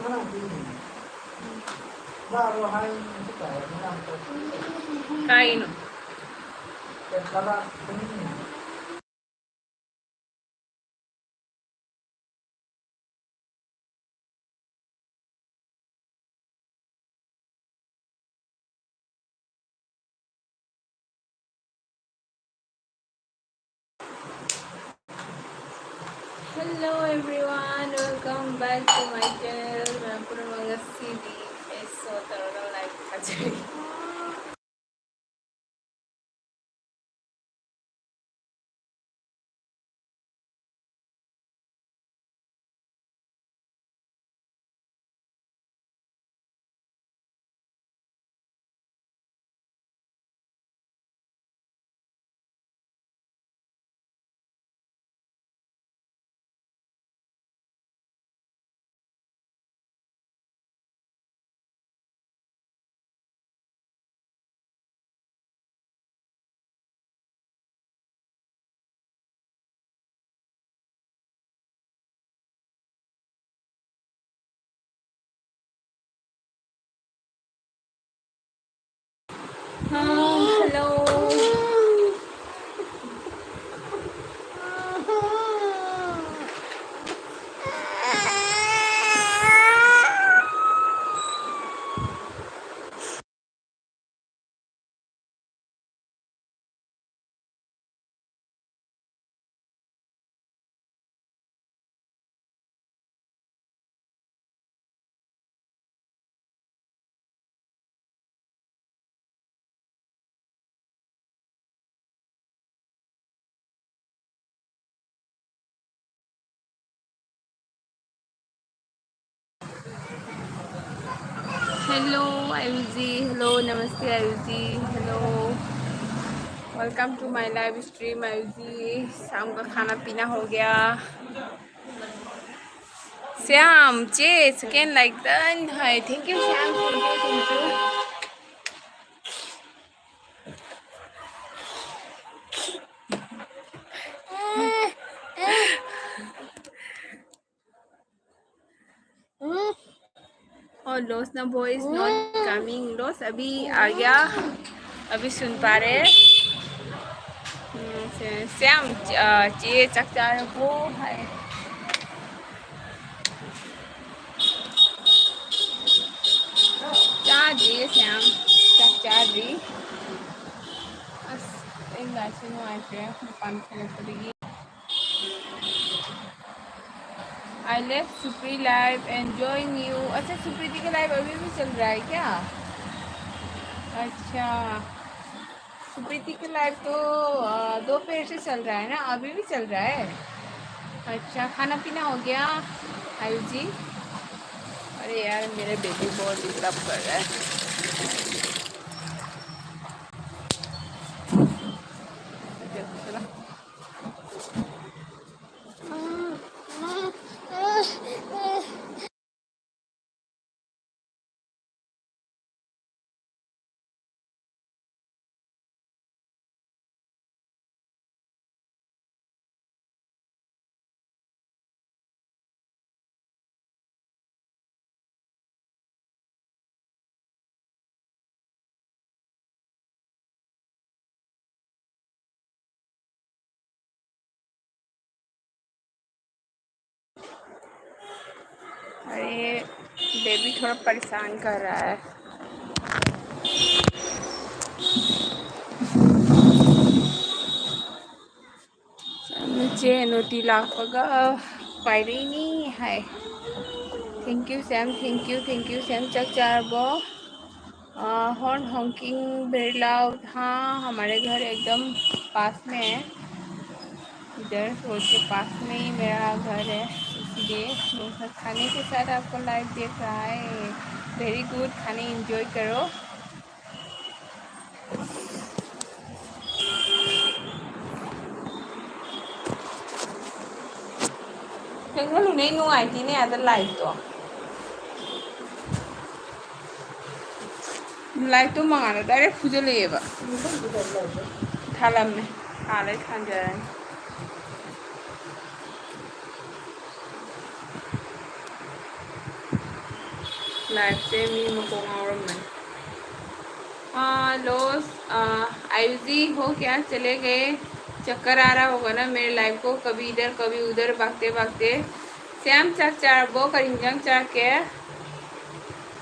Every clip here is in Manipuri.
Kain. Hello everyone, welcome back to my channel. Meron po ng mga CD. So, taro na live kasi. Hello. Hello, Ayuzi. Hello, namaste, Ayuzi. Hello. Welcome to my live stream, Ayuzi. शाम का खाना पीना हो गया. Syam, Chase, again like that. Hi, thank you, Syam. Thank you. और लोस ना boy is not coming. Loss अभी आ गया. अभी सुन पा रहे. Syam, चे चक्चा वो है. चार्जी Syam, चार्जी. बस एक गाड़ी में आए थे. पानी खेलने पड़ेगी. I left Supri live and join you. अच्छा सुप्रीति का लाइव अभी भी चल रहा है क्या? अच्छा सुप्रीति का लाइव तो दोपहर से चल रहा है ना, अभी भी चल रहा है. अच्छा खाना पीना हो गया आयु जी? अरे यार मेरे बेबी बहुत डिस्टर्ब कर रहा है. अरे बेबी थोड़ा परेशान कर रहा है. मुझे नोटी लापगा पायरिनी है. Thank you Sam, thank you Sam. चकचारबो हॉर्न हॉकिंग वेरी लाउड. हाँ हमारे घर एकदम पास में है. इधर रोड के पास में ही मेरा घर है, इसलिए खाने के साथ आपको लाइव देख रहा है. वेरी गुड, खाने एंजॉय करो. Hương lúc nãy nuôi thì nè ta lại to. Lại to mà ngã đã rất phụ lệ ba. Thalam này, lại khăn giờ. Live से मी मको ngauramman लोस आयुजी हो क्या, चले गए? चक्कर आ रहा होगा ना मेरे लाइव को, कभी इधर कभी उधर भागते भागते। श्याम चक चार बो करिंजंग चक के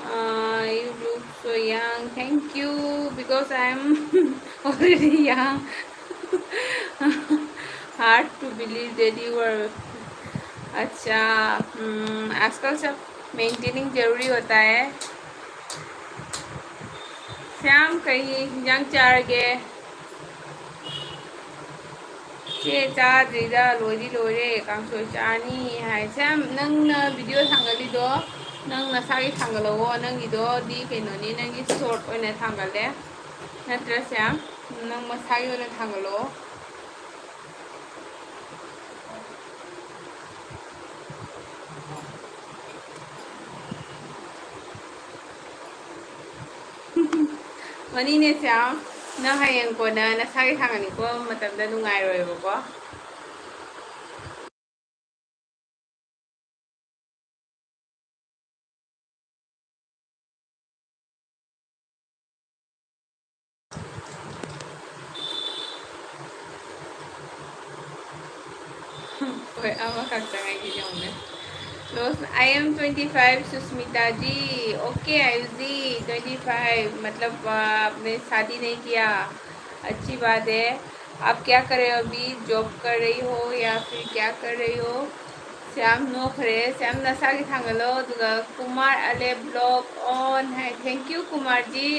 you look so young, thank you because I am already young. Hard to believe that you are। अच्छा, आजकल सब मेंटेनिंग जरूरी होता है। श्याम कहीं जंग चार गे चे चाद्रिदा लोरी लोरे कांसोय चानी हाय। श्याम नंग वीडियो थांगलिदो नंग नसागी थांगलो नंगिदो दी केनोनी नंगी शॉर्ट ओने थांगले नत्र श्याम नंग मसागी ओने थांगलो। मनीने श्याम ना हायंग को ना नसागी थांगनी को मतमदा नुंगाइरोयबको। ओए आवा काटंगाई की जोंने दोस्त। I am 25 Susmita ji. Okay Ayuji 25 मतलब आपने शादी नहीं किया, अच्छी बात है। आप क्या कर रहे हो अभी, जॉब कर रही हो या फिर क्या कर रही हो? श्याम नोखरे श्याम नशा की थांगलो कुमार अले ब्लॉग ऑन है। Thank you Kumar ji.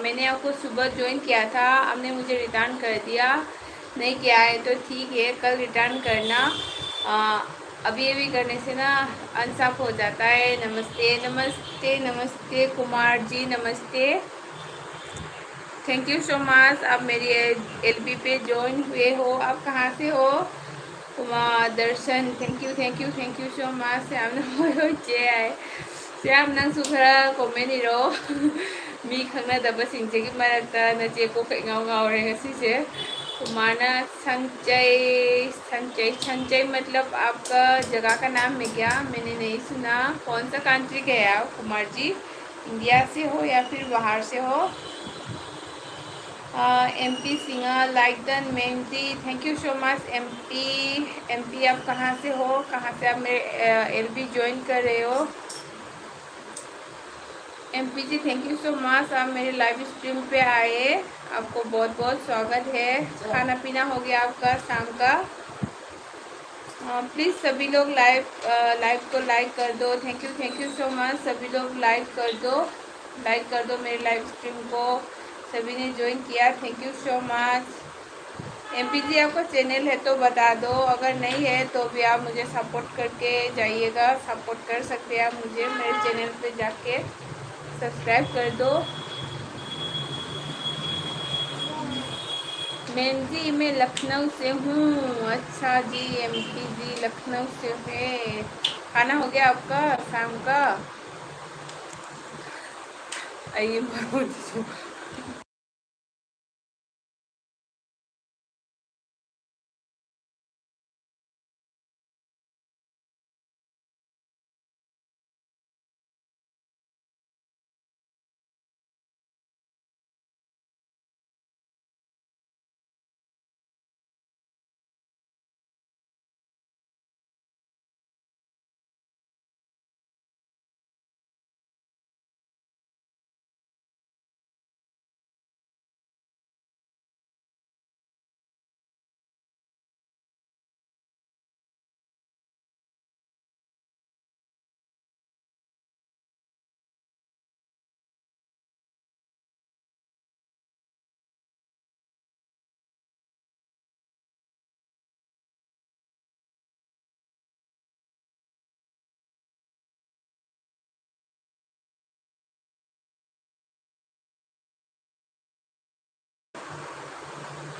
मैंने आपको सुबह ज्वाइन किया था, आपने मुझे रिटर्न कर दिया। नहीं किया है तो ठीक है, कल रिटर्न करना। अभी अभी करने से ना अनसाफ हो जाता है। नमस्ते नमस्ते नमस्ते कुमार जी, नमस्ते। थैंक यू सो मच, आप मेरी एलबी पे ज्वाइन हुए हो। आप कहाँ से हो? Kumar Darshan, thank you so much. Shyam चे आए श्याम नंग सुखरा कमेंट इरो मी खंगनादबसिंगसेगी मरक्ता नचे को कई गाँव गाँव रहे से। कुमाना संचय संचय संचय मतलब आपका जगह का नाम है क्या? मैंने नहीं सुना। कौन सा कंट्री गए आप कुमार जी? इंडिया से हो या फिर बाहर से हो? MP singer like than Mehndi, thank you so much MP आप कहाँ से हो? कहाँ से आप मेरे एलबी ज्वाइन कर रहे हो? MP ji thank you so much, आप मेरे लाइव स्ट्रीम पे आए, आपको बहुत बहुत स्वागत है। खाना पीना हो गया आपका शाम का? प्लीज़ सभी लोग लाइव को लाइक कर दो। थैंक यू सो मच, सभी लोग लाइक कर दो मेरे लाइव स्ट्रीम को। सभी ने ज्वाइन किया, thank you so much. MP ji आपका चैनल है तो बता दो, अगर नहीं है तो भी आप मुझे सपोर्ट करके जाइएगा। सपोर्ट कर सकते हैं आप मुझे, मेरे चैनल पे जाके सब्सक्राइब कर दो। मैम जी मैं लखनऊ से हूँ। अच्छा जी, एमपी जी लखनऊ से है। खाना हो गया आपका शाम का? आइए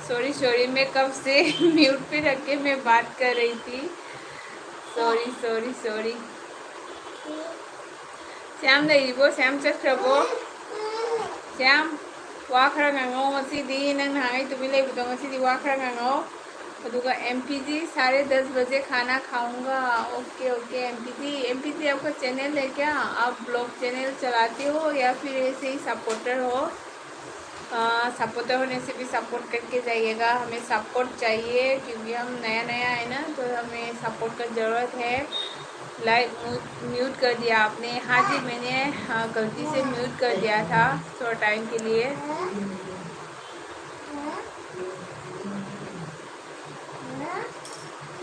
सॉरी मैं कब से म्यूट पे रख के मैं बात कर रही थी। सॉरी। श्याम लेरिबो श्याम चक्रबो श्याम वा खरा ngangो ngasi di nang hangai tumi leibdo ngasi di wa khara ngangो अदुगा MPG 10:30 बजे खाना खाऊंगा। ओके ओके MPG आपका चैनल है क्या? आप ब्लॉग चैनल चलाते हो या फिर ऐसे ही सपोर्टर हो? सपोर्टर होने से भी सपोर्ट करके जाइएगा, हमें सपोर्ट चाहिए क्योंकि हम नया नया है ना, तो हमें सपोर्ट का ज़रूरत है। लाइव म्यूट कर दिया आपने? हाँ जी, मैंने गलती से म्यूट कर दिया था थोड़ा टाइम के लिए।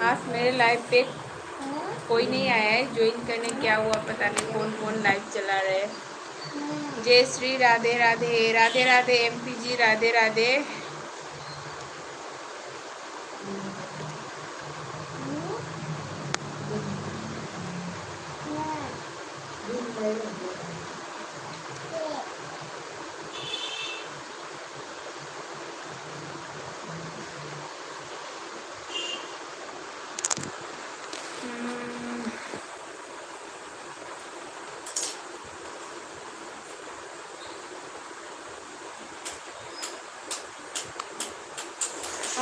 आज मेरे लाइव पे कोई नहीं आया है ज्वाइन करने, क्या हुआ पता नहीं, कौन कौन लाइव चला रहे हैं। जय श्री राधे राधे, राधे राधे MPG, राधे राधे।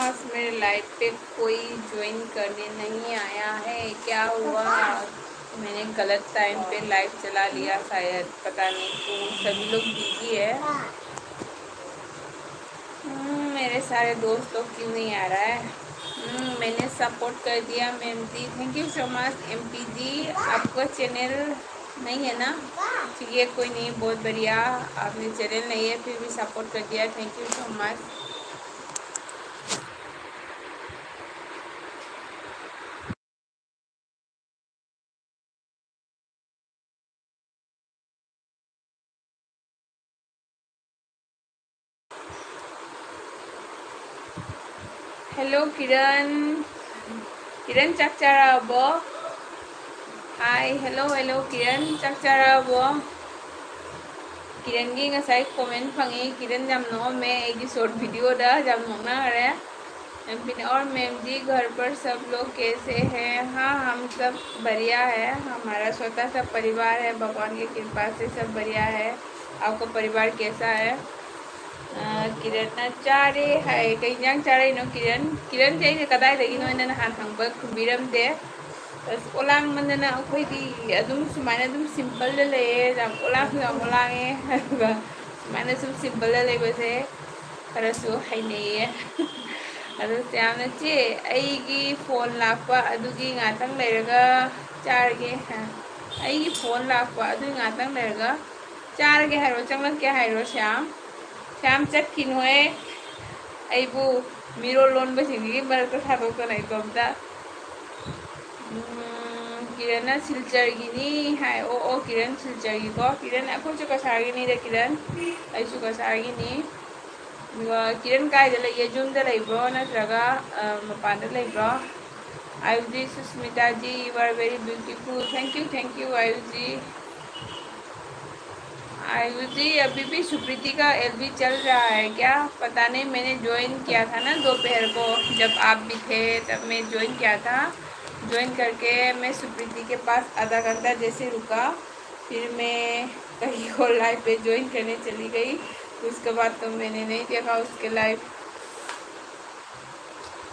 आज मेरे लाइव पे कोई ज्वाइन करने नहीं आया है, क्या हुआ? मैंने गलत टाइम पे लाइव चला लिया शायद, पता नहीं क्यों, सभी लोग बिजी है। मेरे सारे दोस्त लोग क्यों नहीं आ रहा है? मैंने सपोर्ट कर दिया ma'am ji, thank you so much MPG। आपका चैनल नहीं है ना? ठीक है, कोई नहीं, बहुत बढ़िया, आपने चैनल नहीं है फिर भी सपोर्ट कर दिया, thank you so much. Hello Kiran, Kiran चak charabo? Hi, hello किरण चak charabo? किरण की ngasai comment fangi, Kiran jam नोमे एक शॉर्ट वीडियो दा jam नोना है। और मैम जी घर पर सब लोग कैसे हैं? हाँ, हम सब बढ़िया है, हमारा छोटा सा परिवार है, भगवान की कृपा से सब बढ़िया है। आपका परिवार कैसा है? किरण चारे है, कई जांग चारे नो किरण, किरण चाहिए कदाई लगी नो इन्हें हाथ हंग खुबीरम दे। बस ओलांग मनना अखोईदी अदुम सुमाने अदुम सिंपल ले जब ओलांग जब ओलांगे सुमाने सुम सिंपल ले बसे खरसु है नहीं है। अदु श्याम चे अईगी फोन लापा अदुगी ngaतंग लेरगा चारगे हैं, अईगी फोन लापा अदुगी ngaतंग लेरगा चारगे हैरो चंगलन क्या हैरो श्याम, श्याम चटकिनोए अईबु मिरो लोन बसिंगी मरक थादोक नहीं तो अबदा। किरण सिलचरगिनी है, ओ किरण सिलचरगी को, किरण अखुन चुका सारगिनी रे किरण, आई चुका सारगिनी। किरण काय दले ये जूम दले ब्रो नत्रगा मपान दले bro. Ayuji Susmita ji, you are very beautiful, thank you Ayuji. Ayuji अभी भी सुप्रीति का LB चल रहा है क्या? पता नहीं, मैंने ज्वाइन किया था ना दोपहर को, जब आप भी थे तब मैं ज्वाइन किया था। ज्वाइन करके मैं सुप्रीति के पास आधा घंटा जैसे रुका, फिर मैं कहीं और लाइव पे ज्वाइन करने चली गई, उसके बाद तो मैंने नहीं देखा उसके लाइव।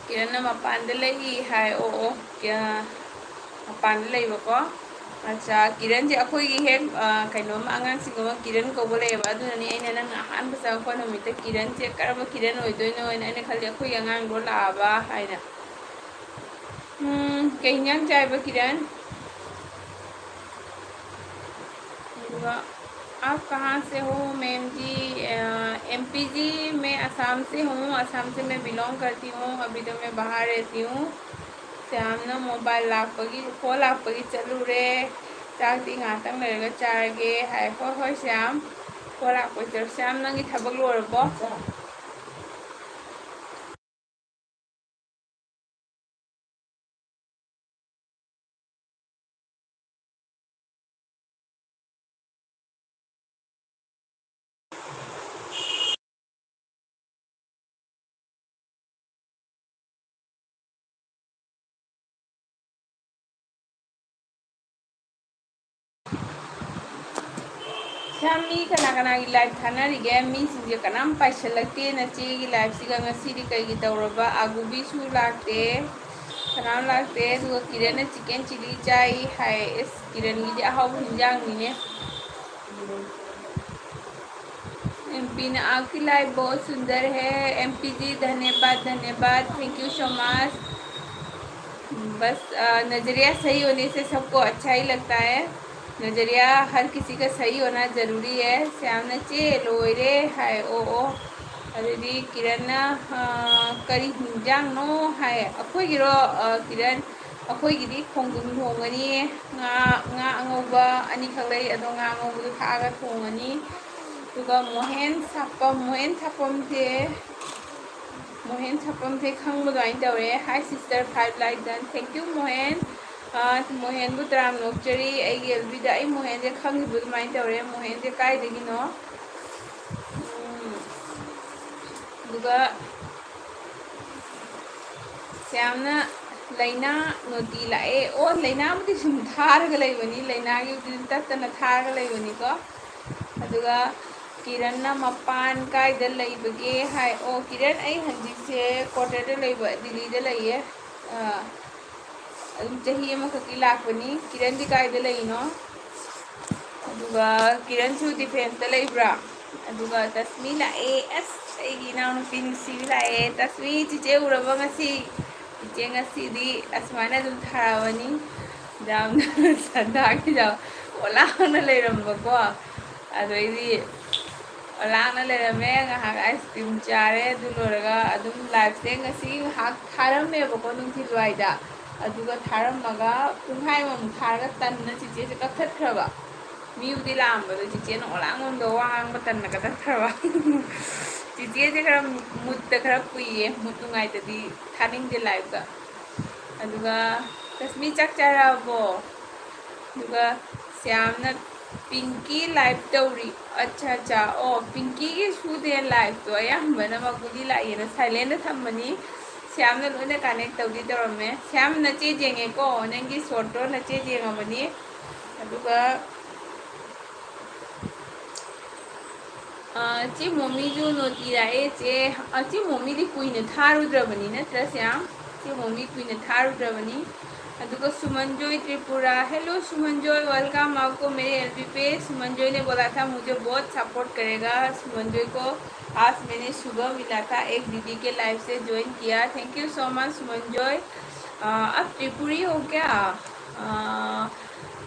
किरण मपानदले ही है, ओ क्या मपानदले बको? अच्छा किरण जी अखोई हेक कइनोम आंगांग सिंगो किरण को बोले अदुननी अइना नंग अहान बसा को नमिते किरण जे करब किरण ओइदोइनो अइना खाली अखोई आंगांग दो लाबा हाइना। कइन्यां चाइबा किरण? आप कहाँ से हो मैम जी? MPG मैं असम से हूँ, असम से मैं बिलोंग करती हूँ, अभी तो मैं बाहर रहती हूँ। श्याम ना मोबाइल लापगी फोन लापगी चलू रे चाकती ngaतंग लेरगा चारगे हाय हो श्याम फोन लापो चल श्याम नंगी थबक लोरबो? श्याम मी कना कना की लाइव थानरिगे मी सिंजे कनाम पाइसलक्ते नचे की लाइव सिगा ngasi कई तौरबा आगुबीसु लाक्ते कनाम लाक्ते दुगा किरण चिकन चिली चाई हाय इस किरण की अहाव हिंजांग नीने एमपी ने आपकी लाइव बहुत सुंदर है एमपी जी धन्यवाद धन्यवाद थैंक यू सो मच। बस नज़रिया सही होने से सबको अच्छा ही लगता है। नज़रिया हर किसी का सही होना ज़रूरी है। श्याम नचे लोरे हाय ओ अदुदी किरण करी हिंजांग नो हाय अखोइगिरो किरण अखोइगिदी खोंगुम थोंगनी nga angauba ani khalai ado nga angauba thaga thongani tuga mohen sapam थे खंग दुआन तौरे hi sister 5 like done thank you Mohan Mohan बु तराम नोक्चरी एलबीदा मोहन से खंग दुआन तौरे मोहन से कायदगिनो श्यामना लेना नोटी लाए ओ लेना सुम थारग लेबनी लेना की तत्तना थारग लेबनी को अदुगा किरण मपान कायद लेबगे हाय ओ किरण आई हंजिसे क्वार्टर लेब दिल्ली दे लइए अदुम चही अमा खकी लाकबनी किरण दी कायद लेनो अदुगा किरण सु डिफेंस दे लेब्रा अदुगा तस्मी लाए एस एगी नाउ पिन सी लाए तस्मी चिचे उरबा ngasi चिचे ngasi दी असमाना दुम थारावनी जाम सदा की जाओ ओला न लेरमबको अदोइदी लांगना लेरमे आइसक्रीम चारे लाइव से थारमेबको नुंथिलवाइदा थारमगा पुंखाइम थारगा तन्ना चिचे से कथथ्रबा मीउदी लांबदो चिचे ओलांगोंदो वांगबा तन्ना कथथ्रबा चिचे से खरा मुद्द खरा कुइए मुद नुंगाइतदी थानिंगदे लाइव का अदुगा तस्मी चक चाराबो अदुगा श्यामना पिंकी लाइव तौरी अच्छा अच्छा ओ पिंकी के सूदे लाइव तो अयाबना मगुदी लाइए साइलेंट थम्बनी श्याम लोने कनेक्ट तौदी तौरमे श्याम नचे जेंगे को नंगी सोटो नचे जेंगबनी अदुगा ची मोमी जो नोटी लाए चे ची मोमी दी कुइने थारुद्रबनी नत्र श्याम ची मोमी कुइने थारुद्रबनी अदुगा सुमनजॉय त्रिपुरा हेलो सुमनजॉय वेलकम आपको मेरे एलबी पे। सुमनजॉय ने बोला था मुझे बहुत सपोर्ट करेगा। सुमनजॉय को आज मैंने सुबह मिला था एक दीदी के लाइव से ज्वाइन किया। Thank you so much Sumanjoy. आप त्रिपुरी हो क्या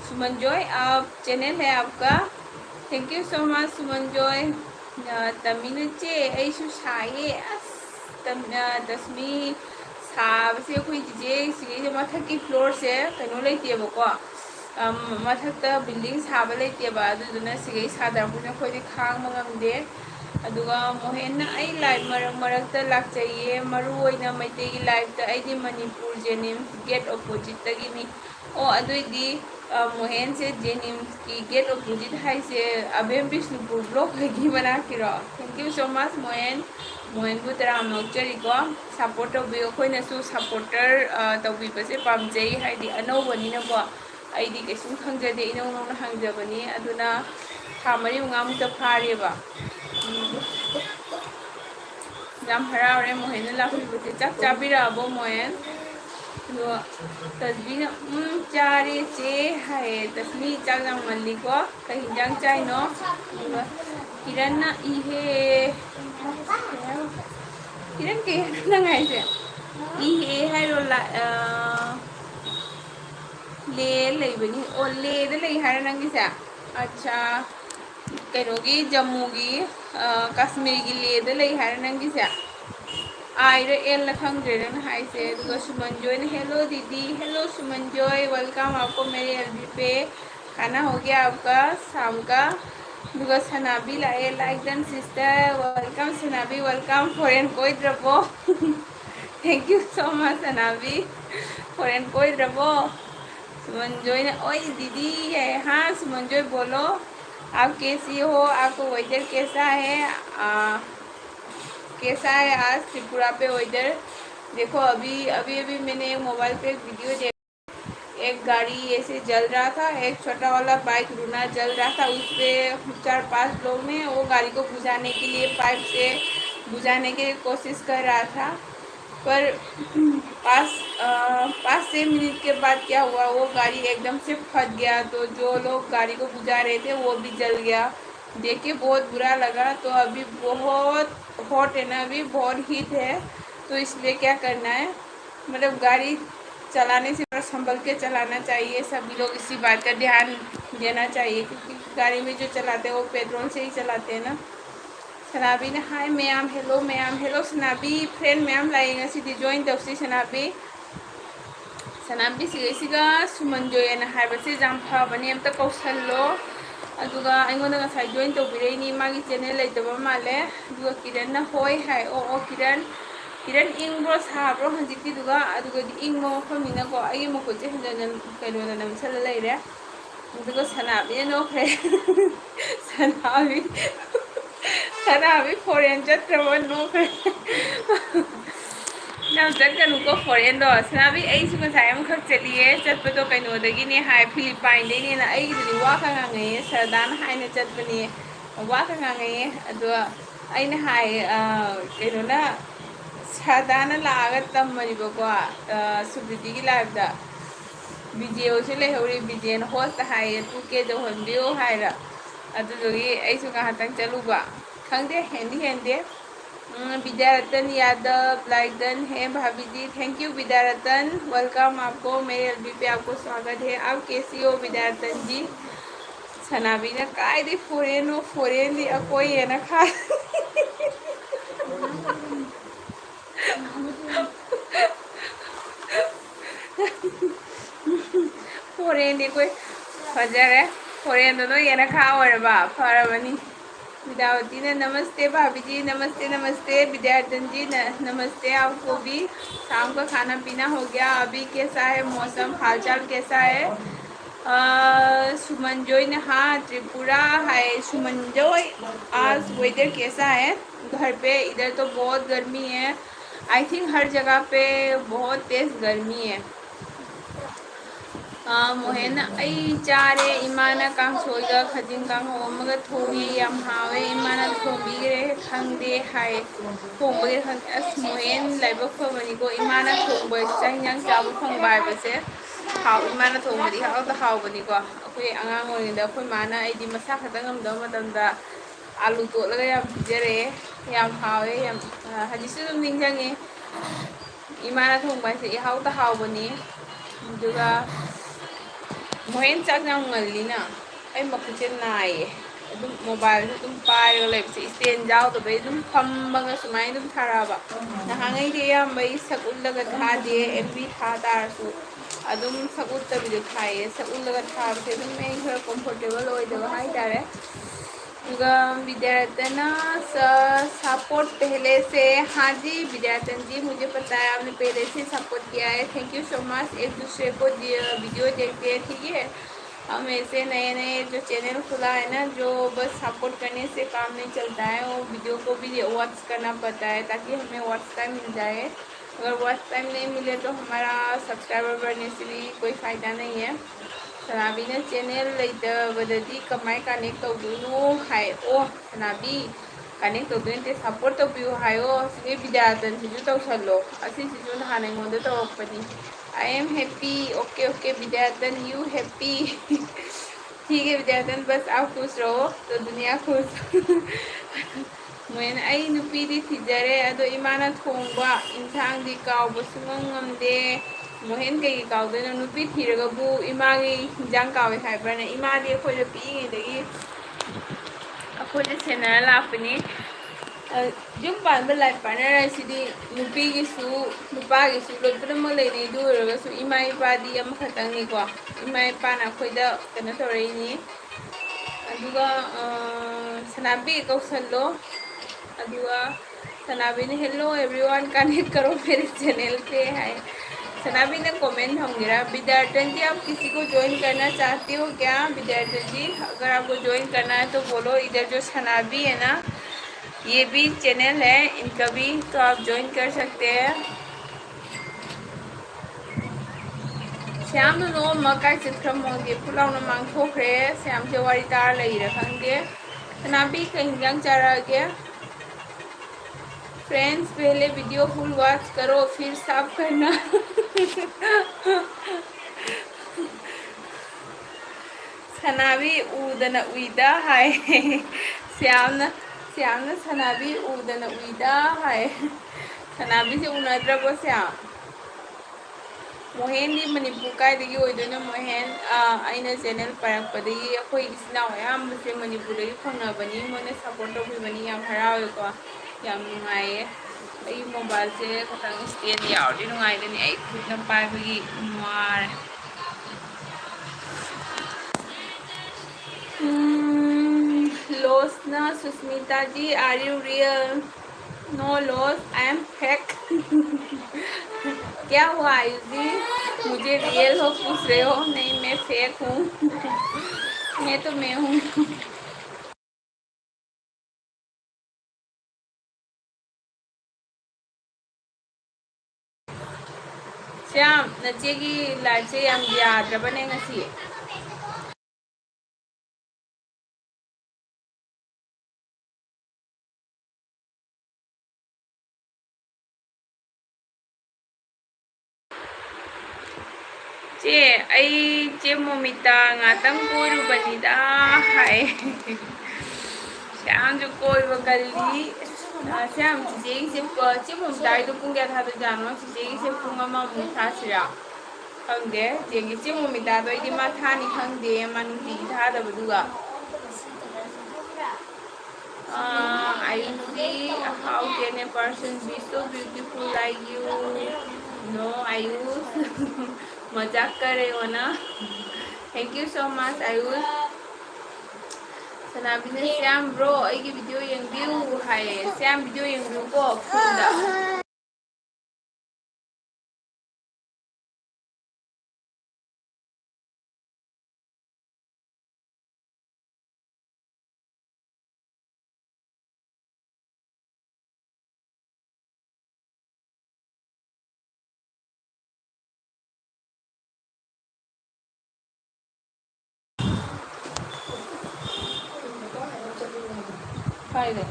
सुमनजॉय? आप चैनल है आपका। Thank you so much Sumanjoy. तमिनचे ऐसु साये तस्मी साबसे अखोई चिचे सिगे मथक की फ्लोर से कनो लेतेबको मथक बिल्डिंग साब लेतेबा अदुदुना सिगे सादरपुना खोई खांग मंगमदे अदुगा मोहेन आई लाइव मरक लाक्चैये मरुओइना मैते की लाइव आइदी मणिपुर जेनिम्स गेट ऑपोजिट तगिनी ओ अदुइदी मोहेन से जेनिम्स की गेट ऑपोजिट हाई से अबेम बिष्णुपुर ब्लॉक होगी बना किरो। Thank you so much Mohen मोहनबू तराम नौचरीको सपोर्ट तौबी अखोइनसु सपोर्टर तौबीबसे पामजै हाइदि अनौबनिनको आइदि कैसुम खंगजदे इनौ नौना हंगजबनी अदुना था मरी मंगामुक्त फारेबा जाम हरावरे मोहन लाफिबसे चक चाबिराबो मोहन तस्बीन चारे चे हाय तस्मी चक जाम मल्लिको कहीं जांग चाइनो किरण इहे किरण के नंगाई से इहे है रोला ले लेबनी ओ ले दे ले हाय नंगी से अच्छा करोगी जम्मू की कश्मीर की ले दे ले हाय नंगी से आइरे एल लखंग रेन हाय से दुगा सुमनजॉय ने हेलो दीदी हेलो सुमनजॉय वेलकम आपको मेरे एलबी पे। खाना हो गया आपका शाम का? दुगा सनाबी लाए like done sister welcome Sanabi welcome foreign कोई द्रबो thank you so much Sanabi foreign कोई द्रबो। सुमनजॉय ने ओए दीदी है हाँ सुमनजॉय बोलो आप कैसी हो आपको वेदर कैसा है कैसा है आज त्रिपुरा पे वेदर? देखो अभी मैंने मोबाइल पे वीडियो एक गाड़ी ऐसे जल रहा था, एक छोटा वाला बाइक रूना जल रहा था, उस पर 4-5 लोग ने वो गाड़ी को बुझाने के लिए पाइप से बुझाने की कोशिश कर रहा था। पर 5 से 6 मिनट के बाद क्या हुआ, वो गाड़ी एकदम से फट गया। तो जो लोग गाड़ी को बुझा रहे थे वो भी जल गया। देख के बहुत बुरा लगा। तो अभी बहुत हॉट है ना, अभी बहुत हीट है। तो इसलिए क्या करना है, मतलब गाड़ी चलाने से थोड़ा संभल के चलाना चाहिए। सभी लोग इसी बात का ध्यान देना चाहिए, क्योंकि गाड़ी में जो चलाते हैं वो पेट्रोल से ही चलाते हैं ना। सनाबी ने hi ma'am, hello ma'am, hello Sanabi friend ma'am लाएगा सीधी जॉइन तौसी सनाबी। सनाबी सिगा सुमनजोयना हाइबसे जाम फबने अमता कौसल्लो। अदुगा अइंगोंदा ngasai join तौबिरैनी मागी चैनल लेतबा माले। अदुगा किरण ना होय हाय ओ किरण किरण इंग्रो साब्रो हंजिती दुगा अदुगा दी इंगो मफमिना को अई मखोजे हंजन कैनोना नमसल लेरे। अदुगा सनाबी नोखरे सनाबी सनाबी फोरेन चत्रबो नोखरे नम चटकनुको फोरेन दो सनाबी अइसु ngasai amkhak chaliye chatpado kainodagini hai philippine deni na aigidi wa ka ngangai sardan haina chatpani wa ka ngangai ado aina hai kainona सादाना लागत तम मरिबो को सुब्रिति की लाइफ दा वीडियो से ले हौरी वीडियो न होस्ट हाय तू के जो हंदियो हायरा अदुगी ऐसु कहातंग चलुबा खंगदे हेंदी विद्यारतन यादव लाइक डन है भाभी जी, थैंक यू विद्यारतन, वेलकम आपको मेरे एलबी पे आपको स्वागत है। आप कैसी हो विद्यारतन जी? सनाबी ने कायदे फोरेन दी कोई है ना खा फोरेन दी कोई फजर है फोरेन दोनों ये ना खा और बा फरवनी। विद्यावती ने नमस्ते भाभी जी, नमस्ते नमस्ते विद्यार्थन जी नमस्ते आपको भी। शाम का खाना पीना हो गया? अभी कैसा है मौसम, हालचाल कैसा है? सुमनजोय ने हाँ त्रिपुरा है सुमनजोय। आज वेदर कैसा है घर पे? इधर तो बहुत गर्मी है। आई थिंक हर जगह पे बहुत तेज़ गर्मी है। मोहन आई चारे इमाना कांगसोइगा खजिन कांगहोमगा थोंगी याम हावे इमाना थोंबीगरे खंगदे हाय थोंबगे खंग अस मोहन लाइबक फबनिको इमाना थोंबे चाइंग चाबु फंगबा हाइबसे हाउ इमाना थोंबदी हाउ द हाउ बनिको अखोय आंगांग ओरिंदा अखोय माना आइदी मसा खतंग हमदा मतंदा आलू तोलगा याम पिजरे याम हावे याम हजिसु दुम निंगजांगे इमाना थोंबा से हाउ द हाउ बनी दुगा मोहन चाक नलीना मखुचे नाये मोबाइल पाई स्टेन जाऊदे फमगा सूमाय थाब नहांगदी सक उल्लगा थादे एमबी था तारसु सक उत्तबी थाए सक उल्लगा थाबसे खर कम्फर्टेबल होइदबा हाइतारे। विद्यार्थन सपोर्ट पहले से, हाँ जी विद्यार्थन जी मुझे पता है आपने पहले से सपोर्ट किया है, थैंक यू सो मच। एक दूसरे को वीडियो देखते हैं, ठीक है। हम ऐसे नए नए जो चैनल खुला है ना, जो बस सपोर्ट करने से काम नहीं चलता है, वो वीडियो को भी वॉच करना पड़ता है ताकि हमें वॉच टाइम मिल जाए। अगर वॉच टाइम नहीं मिले तो हमारा सब्सक्राइबर बढ़ने से भी कोई फ़ायदा नहीं है। सनाबी ने चैनल लेतबददी कमाय कनेक्ट तौदुनो हाय ओ सनाबी कनेक्ट तौदुनते सपोर्ट तौबियो हायो सिगे विद्यार्थन सिजु तौसल्लो असि सिजु नहानेंगोंदे तौरकपनी। I am happy, okay okay विद्यार्थन यू हैप्पी ठीक है विद्यार्थन, बस आप खुश रहो तो दुनिया खुश मोहन आई नुपीदी थिजरे अदो इमाना थोंबा इंसांगदी कावबसु ngamde मोहन कई काउदन नुपी थीरगबु इमागी हिंजांग कावे हाइब्रने इमादी अखोय पीइंगदगी अखोय सेनर लापनी जुम पानबा लाइफ पार्टनर सिदी नुपीगिसु नुपागिसु लोइपुनम लेने दुरगसु इमा इपादी अम खतंगनिको इमा इपाना अखोयदा कनो तोरैनी अदुगा सनाबी कौसल्लो अदुगा सनाबी ने हेलो एवरीवन कनेक्ट करो मेरे चैनल पे है। सनाबी ने कमेंट होंगे विद्यार्थन जी आप किसी को ज्वाइन करना चाहते हो क्या? विद्यार्थन जी अगर आपको ज्वाइन करना है तो बोलो। इधर जो सनाबी है ना, ये भी चैनल है इनका भी, तो आप ज्वाइन कर सकते हैं। ꯁ꯭ꯌꯥꯝꯅ ꯅꯣꯡꯃ ꯀꯥꯏ ꯆꯠꯈ꯭ꯔꯃꯣꯒꯦ ꯄꯨꯂꯥꯎꯅ ꯃꯥꯡꯊꯣꯛꯈ꯭ꯔꯦ ꯁ꯭ꯌꯥꯝꯁꯦ ꯋꯥꯔꯤ ꯇꯥꯔ ꯂꯩꯔ ꯈꯪꯗꯦ ꯁꯅꯥꯕꯤ ꯀꯩ ꯍꯤꯟꯖꯥꯡ ꯆꯥꯔꯛꯑꯒꯦ फ्रेंड्स पहले वीडियो फुल वॉच करो फिर साफ करना सनाबी उदना उइदा हाय श्यामना सनाबी उदना उइदा हाय सनाबी से उनद्रबो श्याम मोहेन दी मणिपुर कायदगी ओइदोना मोहेन आइना चैनल पारकपदगी अखोई इसिना याम से मणिपुर दगी फंगनाबनी मोने सपोर्ट तौबिबनी याम हरावेको याम नुंगाइए आई मोबाइल से खतंग स्टैंड यावदी नुंगाइदनी आई खुदना पाइबगी मार लॉस ना Susmita ji are you real no Los I am fake क्या हुआ आयुष जी मुझे रियल हो पूछ रहे हो नहीं मैं फेक हूँ मैं तो मैं हूँ श्याम नचे की लाइफ से हम याद बने ngasi चे आई चे Momita ngatang koirubanida hai Shyam जो कोई गली श्याम चीजें से चे मोमिता तो पुंग क्या था तो जानो चीजें से पुंग अमा मुथा सिरा खंगे जेगी चे मोमिता तो इदी मा था नि खंगे मा नुटी था दबदुगा I see how can a person be so beautiful like you? No, Ayush. मजाक कर रहे हो ना? Thank you so much, Ayush. Sanabi na Siam bro, ay video yung view. Hay, Siam video yung view ko. Punda. Kaya.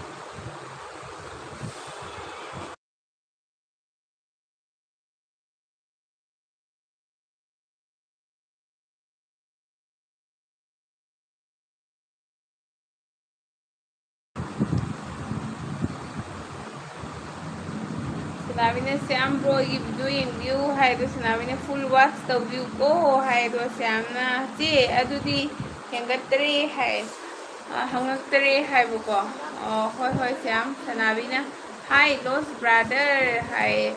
Sinabi na Siam bro, i-video yung view. Hay, to sinabi na full watch the view ko. Hay, to Siam na. Si, adudi, hengatari, hay. Hangaktari, hay buko. Hoy, hoy, Siam. Sinabi na, hi, Lost brother. Hay,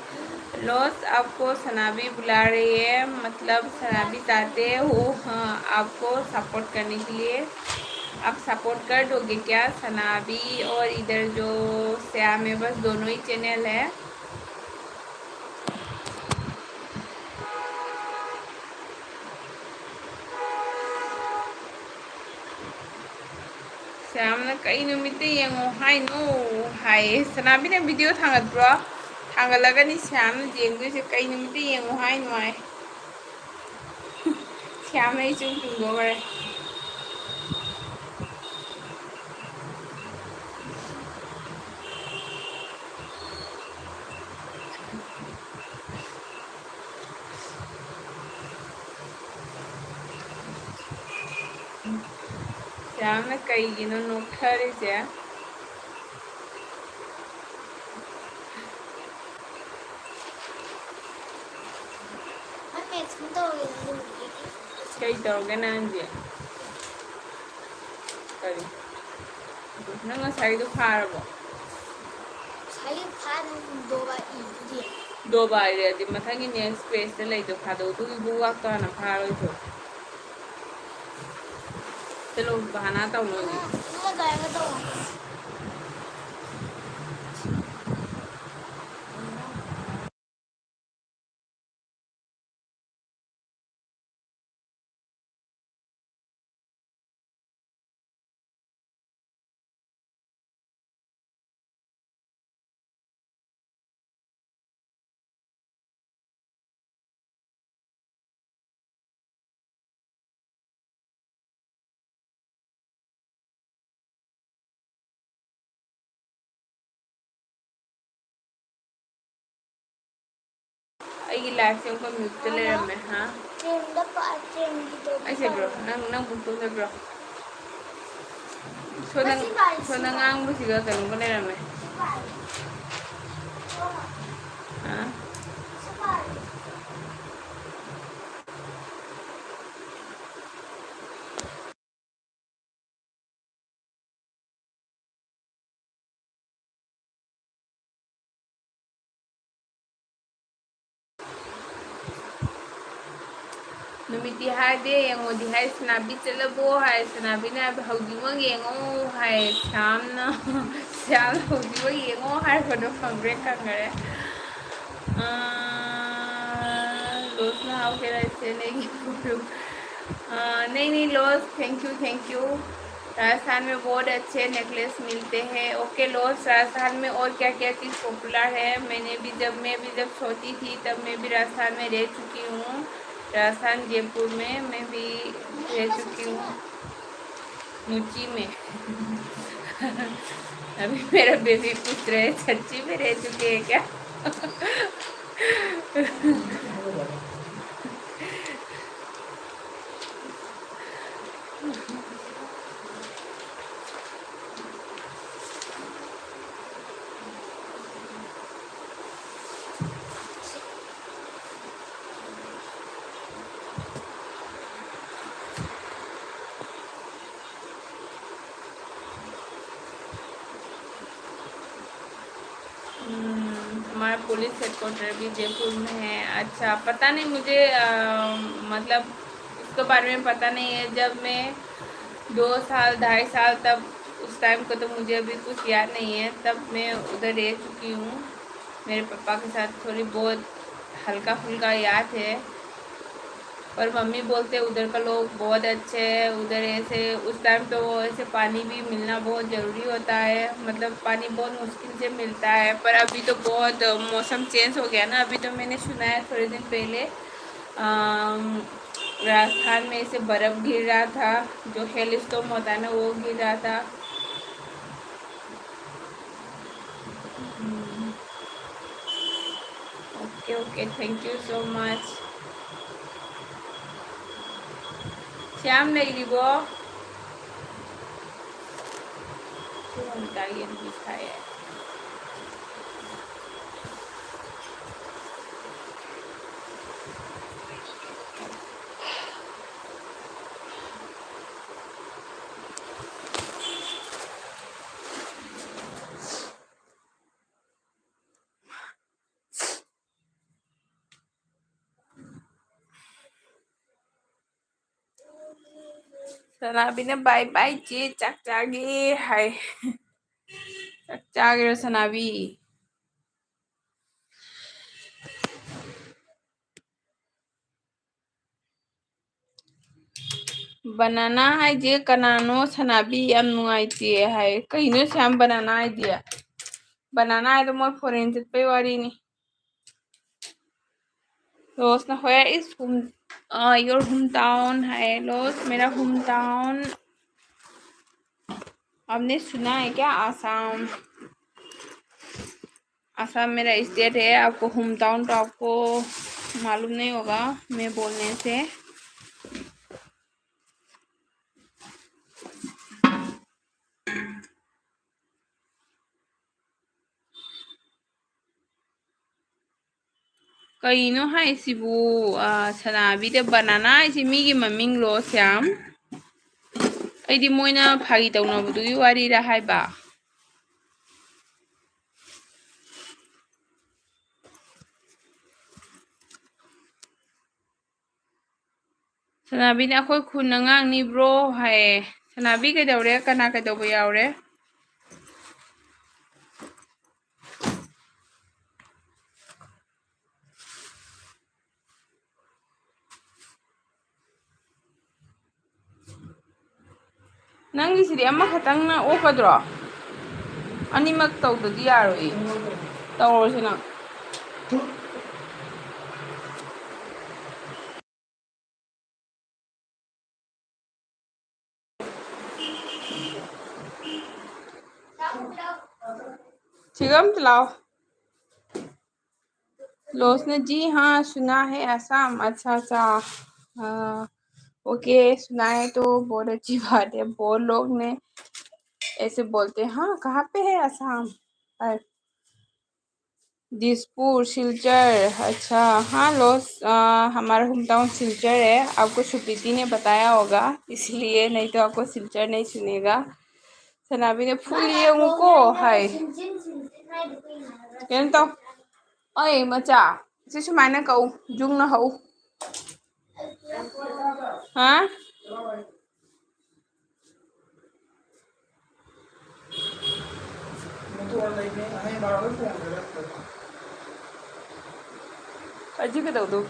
Lost आपको सनाबी बुला रही है मतलब सनाबी चाहते हो आपको सपोर्ट करने के लिए आप सपोर्ट कर दोगे क्या सनाबी और इधर जो श्याम है बस दोनों ही चैनल है श्यामना कई नुमिते येंगो हाय नो हाय सनाबी ने वीडियो थांगद्रो थांगलगनी श्यामना जेंगदोसे कई नुमिते येंगो हाय नो हाय श्याम है चुंग चुंगो करे श्यामना कई गिनो नोखरिसे कई तौगे नांजे करी नंगा साइडो फारबो साइड फारन दो बार रे मथांगी नेक्स्ट पेज ते लेदो फादो तु बुवा तो ना फारो तो चलो बहाना तो लो ꯑꯩꯒꯤ ꯂꯥꯏꯐꯁꯦ ꯑꯃꯨꯛꯀ ꯃ꯭ꯌꯨꯠꯇ ꯂꯩꯔꯝꯃꯦ ꯍꯥ ꯑꯩꯁꯦ ꯕ꯭ꯔꯣ ꯅꯪ ꯕꯨꯛꯇꯨꯝꯗꯕ꯭ꯔꯣ ꯁꯣꯗ ꯉꯥꯡꯕꯁꯤꯒ ꯀꯩꯅꯣꯒ ꯂꯩꯔꯝꯃꯦ ꯍꯥ ꯅꯨꯃꯤꯠꯇꯤ ꯍꯥꯏꯗꯦ ꯌꯦꯡꯉꯣꯗꯤ ꯍꯥꯏ ꯁꯅꯥꯕꯤ ꯆꯠꯂꯕꯣ ꯍꯥꯏ ꯁꯅꯥꯕꯤꯅ ꯍꯥꯏꯕ ꯍꯧꯖꯤꯛꯃꯛ ꯌꯦꯡꯉꯣ ꯍꯥꯏ ꯁ꯭ꯌꯥꯝꯅ ꯍꯧꯖꯤꯛꯃꯛ ꯌꯦꯡꯉꯣ ꯍꯥꯏꯔꯛꯄꯗꯣ ꯐꯪꯕ꯭ꯔꯦ ꯈꯪꯈꯔꯦ दोस्तों हाउ कैन आई से नहीं नहीं लॉस थैंक यू राजस्थान में बहुत अच्छे नेकलेस मिलते हैं ओके लॉस राजस्थान में और क्या क्या चीज़ पॉपुलर है मैं भी जब छोटी थी तब मैं भी राजस्थान में रह चुकी हूँ राजस्थान जयपुर में मैं भी रह चुकी हूँ ऊंची में अभी मेरा बेबी पूछ रहे सच्ची में रह चुके हैं क्या हमारा पुलिस हेडक्वार्टर भी जयपुर में है अच्छा पता नहीं मुझे मतलब इसके बारे में पता नहीं है जब मैं 2 साल 2.5 साल तब उस टाइम को तो मुझे अभी कुछ याद नहीं है तब मैं उधर रह चुकी हूँ मेरे पापा के साथ थोड़ी बहुत हल्का फुल्का याद है पर मम्मी बोलते उधर का लोग बहुत अच्छे हैं उधर ऐसे उस टाइम तो ऐसे पानी भी मिलना बहुत ज़रूरी होता है मतलब पानी बहुत मुश्किल से मिलता है पर अभी तो बहुत मौसम चेंज हो गया ना अभी तो मैंने सुना है थोड़े दिन पहले राजस्थान में ऐसे बर्फ़ गिर रहा था जो हेल स्टॉर्म होता है ना वो गिर रहा था okay okay thank you so much Shyam लेरिबो दिखाया सनाबी ने बाय बाय चे चक चागे हाय चक चागे सनाबी बनाना है जे कनानो सनाबी याम नुआइते है कहिनो श्याम बनाना है दिया बनाना है तो मोर फॉरेन पे वाली नहीं लोस ना where is your hometown है लोस मेरा hometown आपने सुना है क्या आसाम आसाम मेरा स्टेट है आपको होम टाउन तो आपको मालूम नहीं होगा मैं बोलने से कईनो है सिबू सनाबी दे बनाना है मीगी ममिंग लो श्याम अइदी मोइना फागी तौनबदुगी वारीरा हाइबा सनाबी ने अखोई खुन ngangnibro है सनाबी कइदौरे कना कइदौबा यावरे नंगिसिदि अमा खतंगना ओकद्रो अनिमक तौददि यारोई तौरसिना Chigam tlaw लोस ने जी हाँ सुना है आसाम। अच्छा अच्छा। हाँ ओके सुना है तो बहुत अच्छी बात है। बहुत लोग ने ऐसे बोलते हैं हाँ कहाँ पे है आसाम। दिसपुर सिलचर। अच्छा हाँ लोस हमारा होम टाउन सिलचर है। आपको सुप्रीति ने बताया होगा इसलिए, नहीं तो आपको सिलचर नहीं सुनेगा। सनाबी ने फुल ये उनको हाय क्या तो अय मचा से सुमाइना कौ जुंग न हौ हाँ अजी के दो दो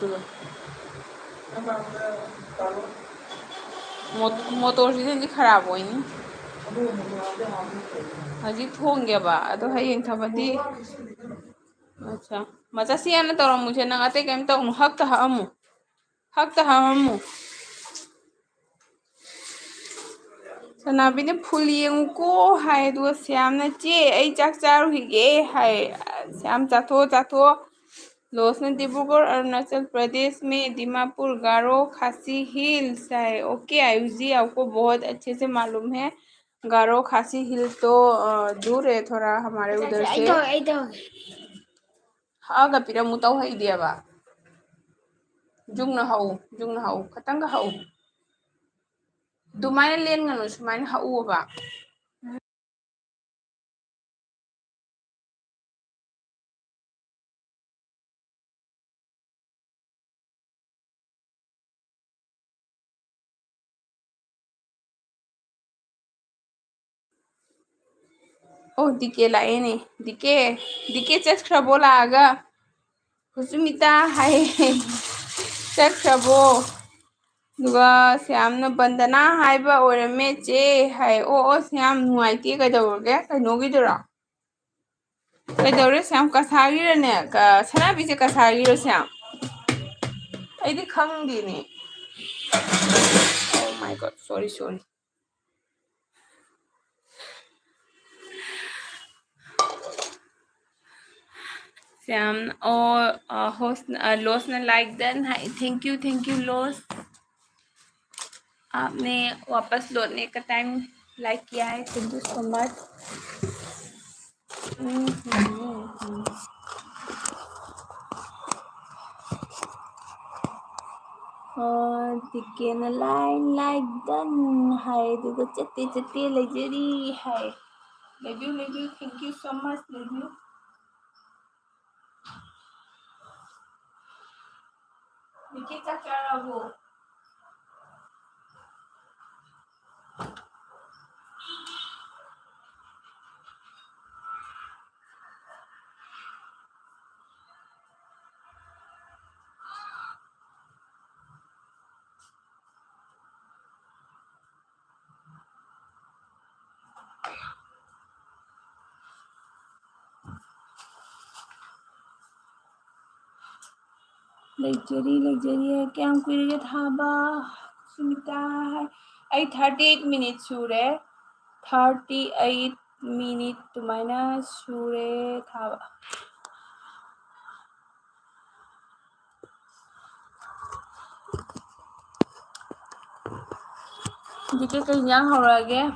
मोटर से खराब होइनी हजी थोंगेबा अदो हयेंग थबदी। अच्छा मचा सियाना तौरमुसे नंग अतै कैम तौनु हक्ता हमु हक्ता हमु सनाबी ने फुल येंगुको हाय दो श्याम ने चे आई चाक चारुहिगे हाय। श्याम चाथो चाथो। लोस ने डिब्रूगढ़ अरुणाचल प्रदेश में दीमापुर गारो खासी हिल्स है। ओके आयुष जी आपको बहुत अच्छे से मालूम है। गारो खासी हिल्स तो दूर है थोड़ा हमारे उधर से। ꯍꯛꯑꯒ ꯄꯤꯔꯝꯃꯨ ꯇꯧꯍꯩꯗꯦꯕ ꯖꯨꯡꯅ ꯍꯧ ꯖꯨꯡꯅ ꯍꯧ ꯈꯇꯪꯒ ꯍꯧ ꯑꯗꯨꯃꯥꯏꯅ ꯂꯦꯟꯒꯅꯨ ꯁꯨꯃꯥꯏꯅ ꯍꯛꯎꯕ ꯑꯣ ꯗꯤꯀꯦ ꯂꯥꯛꯑꯦꯅꯦ ꯗꯤꯀꯦ ꯆꯠꯈ꯭ꯔꯕꯣ ꯂꯥꯛꯑꯒ ꯍꯨꯁꯨꯃꯤꯇꯥ ꯍꯥꯏ ꯆꯠꯈ꯭ꯔꯕꯣ ꯑꯗꯨꯒ ꯁꯌꯥꯝꯅ ꯕꯟꯗꯅꯥ ꯍꯥꯏꯕ ꯑꯣꯏꯔꯝꯃꯦ ꯆꯦ ꯍꯥꯏ ꯑꯣ ꯑꯣ ꯁꯌꯥꯝ ꯅꯨꯡꯉꯥꯏꯇꯦ ꯀꯩꯗꯧꯔꯒꯦ ꯀꯩꯅꯣꯒꯤꯗꯨꯔꯣ ꯀꯩꯗꯧꯔꯦ ꯁꯌꯥꯝ ꯀꯁꯥꯒꯤꯔꯅꯦ ꯁꯅꯥꯕꯤꯁꯦ ꯀꯁꯥꯒꯤꯔꯣ ꯁꯌꯥꯝ ꯑꯩꯗꯤ ꯈꯪꯗꯦꯅꯦ ꯑꯣ ꯃꯥꯏ ꯒꯣꯠ ꯁꯣꯔꯤ ꯁꯣꯔꯤ श्याम और होस्ट लॉस ने लाइक डन है। थैंक यू लॉस आपने वापस लौटने का टाइम लाइक किया है। Thank you so much. टिकेन line like done है चट्टे चट्टे लेजरी है। Love you thank you so much love you. देखिए क्या वो लग्जरी है क्या कुछ थाबा सुमिता है। 38 मिनट सूरे 38 मिनट तुम्हारा सूरे थाबा देखिए कहीं यहाँ हो रहा है।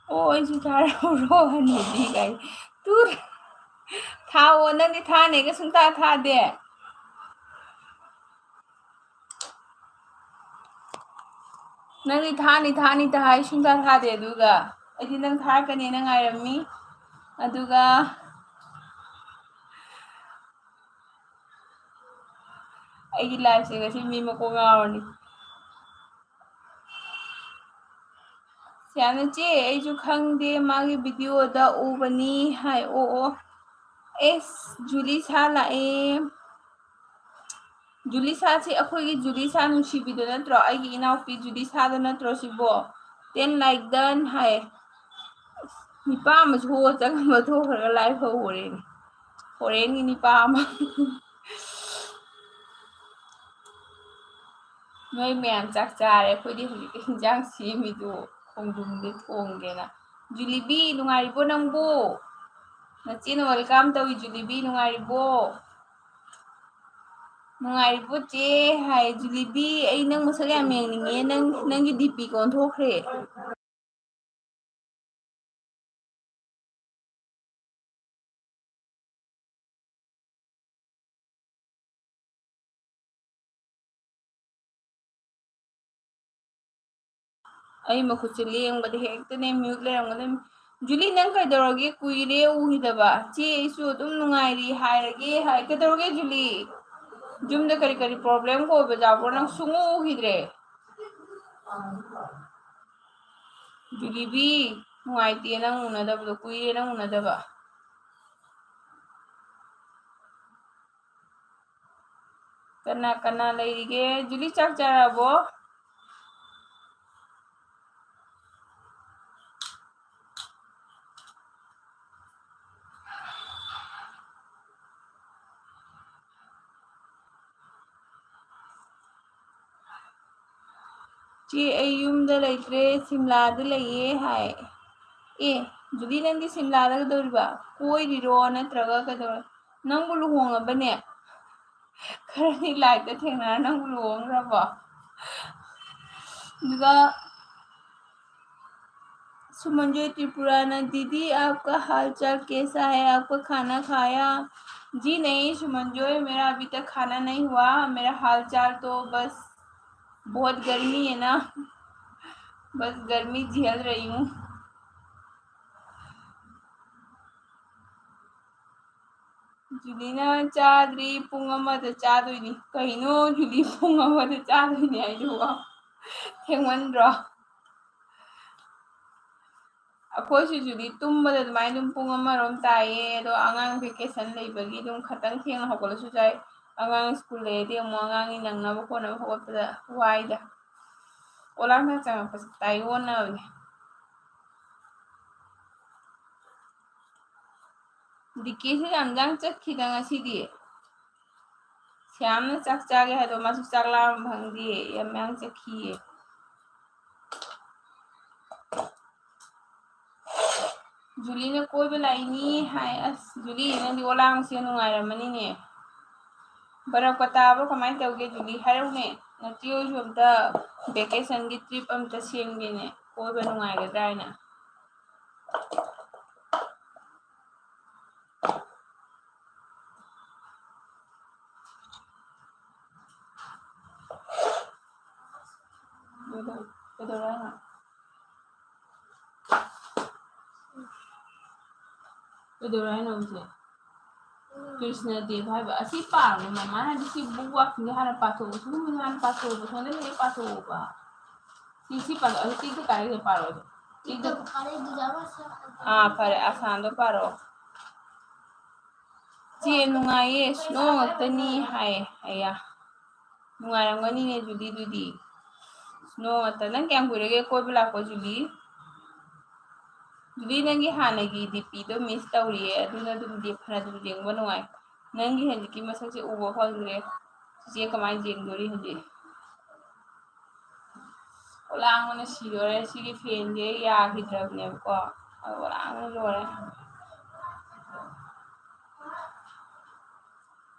ओ ऐसी थारा रोहन दी गई तू था वो नंगे था ने के सुनता था दे नंगे था था सुनता था दे दुगा ऐसी नंग था कने नंग आयरमी अदुगा ꯑꯩꯒꯤ ꯂꯥꯏꯐꯁꯦ ꯉꯁꯤ ꯃꯤ ꯃꯀꯣꯛ ꯉꯥꯎꯔꯅꯤ ꯁꯌꯥꯝꯅ ꯆꯦ ꯑꯩꯁꯨ ꯈꯪꯗꯦ ꯃꯥꯒꯤ ꯚꯤꯗꯤꯑꯣꯗ ꯎꯕꯅꯤ ꯍꯥꯏ ꯑꯣ ꯑꯣ ꯑꯦꯁ ꯖꯨꯂꯤ ꯁꯥ ꯂꯥꯛꯑꯦ ꯖꯨꯂꯤꯁꯥꯁꯤ ꯑꯩꯈꯣꯏꯒꯤ ꯖꯨꯂꯤꯁꯥ ꯅꯨꯡꯁꯤꯕꯤꯗꯣ ꯅꯠꯇ꯭ꯔꯣ ꯑꯩꯒꯤ ꯏꯅꯥꯎꯄꯤ ꯖꯨꯂꯤꯁꯥꯗꯣ ꯅꯠꯇ꯭ꯔꯣ ꯁꯤꯕꯣ 10 ꯂꯥꯏꯛ ꯗꯟ ꯍꯥꯏ ꯅꯤꯄꯥ ꯑꯃꯁꯨ ꯍꯣ ꯆꯪꯉꯝꯕ ꯊꯣꯛꯈ꯭ꯔꯒ ꯂꯥꯏꯐ ꯍꯧꯔꯦꯅꯦ ꯐꯣꯔꯦꯟꯒꯤ ꯅꯤꯄꯥ ꯑꯃ ꯅꯣꯏ ꯃꯌꯥꯝ ꯆꯥꯛ ꯆꯥꯔꯦ ꯑꯩꯈꯣꯏꯗꯤ ꯍꯧꯖꯤꯛꯇꯤ ꯍꯤꯟꯖꯥꯡ ꯁꯦꯝꯃꯤꯗꯣ ꯈꯣꯡꯗ꯭ꯔꯨꯝꯗꯤ ꯊꯣꯡꯒꯦꯅ ꯖꯨꯂꯤꯕꯤ ꯅꯨꯡꯉꯥꯏꯔꯤꯕꯣ ꯅꯪꯕꯨ ꯅꯆꯦꯅ ꯋꯦꯜꯀꯝ ꯇꯧꯏ ꯖꯨꯂꯤꯕꯤ ꯅꯨꯡꯉꯥꯏꯔꯤꯕꯣ ꯅꯨꯡꯉꯥꯏꯔꯤꯕꯣ ꯆꯦ ꯍꯥꯏ ꯖꯨꯂꯤꯕꯤ ꯑꯩ ꯅꯪ ꯃꯁꯛ ꯌꯥꯝ ꯌꯦꯡꯅꯤꯡꯉꯦ ꯅꯪꯒꯤ ꯗꯤꯄꯤ ꯑꯣꯟꯊꯣꯛꯈ꯭ꯔꯦ ꯑꯩ ꯃꯈꯨꯠꯁꯦ ꯂꯦꯡꯕꯗ ꯍꯦꯛꯇꯅꯦ ꯃ꯭ꯌꯨꯠ ꯂꯩꯔꯝꯒꯗꯕꯅꯤ ꯖꯨꯂꯤ ꯅꯪ ꯀꯩꯗꯧꯔꯒꯦ ꯀꯨꯏꯔꯦ ꯎꯈꯤꯗꯕ ꯆꯦ ꯑꯩꯁꯨ ꯑꯗꯨꯝ ꯅꯨꯡꯉꯥꯏꯔꯤ ꯍꯥꯏꯔꯒꯦ ꯍꯥꯏ ꯀꯩꯗꯧꯔꯒꯦ ꯖꯨꯂꯤ ꯌꯨꯝꯗ ꯀꯔꯤ ꯀꯔꯤ ꯄ꯭ꯔꯣꯕ꯭ꯂꯦꯝꯒ ꯑꯣꯏꯕ ꯌꯥꯎꯕ꯭ꯔꯣ ꯅꯪ ꯁꯨꯡꯎ ꯎꯈꯤꯗ꯭ꯔꯦ ꯖꯨꯂꯤꯕꯤ ꯅꯨꯡꯉꯥꯏꯇꯦ ꯅꯪ ꯎꯅꯗꯕꯗꯣ ꯀꯨꯏꯔꯦ ꯅꯪ ꯎꯅꯗꯕ ꯀꯅꯥ ꯀꯅꯥ ꯂꯩꯔꯤꯒꯦ ꯖꯨꯂꯤ ꯆꯥꯛ ꯆꯥꯔꯕꯣ ꯆꯦ ꯑꯩ ꯌꯨꯝꯗ ꯂꯩꯇ꯭ꯔꯦ ꯁꯤꯝꯂꯥꯗ ꯂꯩꯌꯦ ꯍꯥꯏ ꯑꯦ ꯖꯨꯂꯤ ꯅꯪꯗꯤ ꯁꯤꯝꯂꯥꯗ ꯀꯩꯗꯧꯔꯤꯕ ꯀꯣꯏꯔꯤꯔꯣ ꯅꯠꯇ꯭ꯔꯒ ꯀꯩꯗꯧꯔ ꯅꯪꯕꯨ ꯂꯨꯍꯣꯡꯉꯕꯅꯦ ꯈꯔꯗꯤ ꯂꯥꯏꯐꯇ ꯊꯦꯡꯅꯔ ꯅꯪꯕꯨ ꯂꯨꯍꯣꯡꯈ꯭ꯔꯕꯣ अदुगा सुमंजय त्रिपुराना दीदी आपका हाल चाल कैसा है आपका खाना खाया जी नहीं सुमंजय मेरा अभी तक खाना नहीं हुआ मेरा हाल चाल तो बस बहुत गर्मी है ना बस गर्मी झेल रही हूँ जुलीना चाद्री पुंग अमद चादोइनी कहिनो जुली पुंग अमद चादोइनी आइदुवा थेंगमनद्रो अखोइसु जुली तुम्बद अदुमाइ दुम पुंग अमरोम ताइये अदो आंगांग वेकेशन लेबगी दुम खतंग थेंग हौगलसु जाय आंगांग स्कूल लेदि अमु आंगांगी नंगनब खोनब हौगतपदा वाइदा ओलांग चंगपस ताइयोनबने दिकेसे यामजांग चटखिदा ngasidi श्यामने चाक चागे हादो मासु चाकला भंगदी यामयांग चखिए जुली ने कोई लाइनी हाय अस जुली नंदी ओलांग से नुंगाइरमनिने बरफ पताबो कमाई तौगे जुली हायौने नतियोसु अमता वेकेशन की ट्रिप अमता सेमगेने कोई नुंगाइगद्रायना कदोराना कदोराना उसे कृष्ण देव है असी पार ममा ना दिसी बुआ फिंगे हाना पाथो उसु mun हाना पाथो उसने ने पाथो बा सी पार असी तो कारे पारो इधर कारे दिजावा आ पर आसान दो पारो चे नुंगाइए स्नो ngakतनी हाय आया नुंगाइरमगनीने जुली दुदी snow ngakta nang kyam kuirege koiba lakpo जुली जुली नंगी हानगी डीपी तो मिस तौरिए अदुना दुम दे फना दुम जेंगबा नुंगाइ नंगी हंजिकी मसक से उबा फंगरे चे कमाई जेंगदोरी हंजी ओलांगने सिरोरे सिगी फेनगे यागिद्रबनेबको ओलांगने लोरे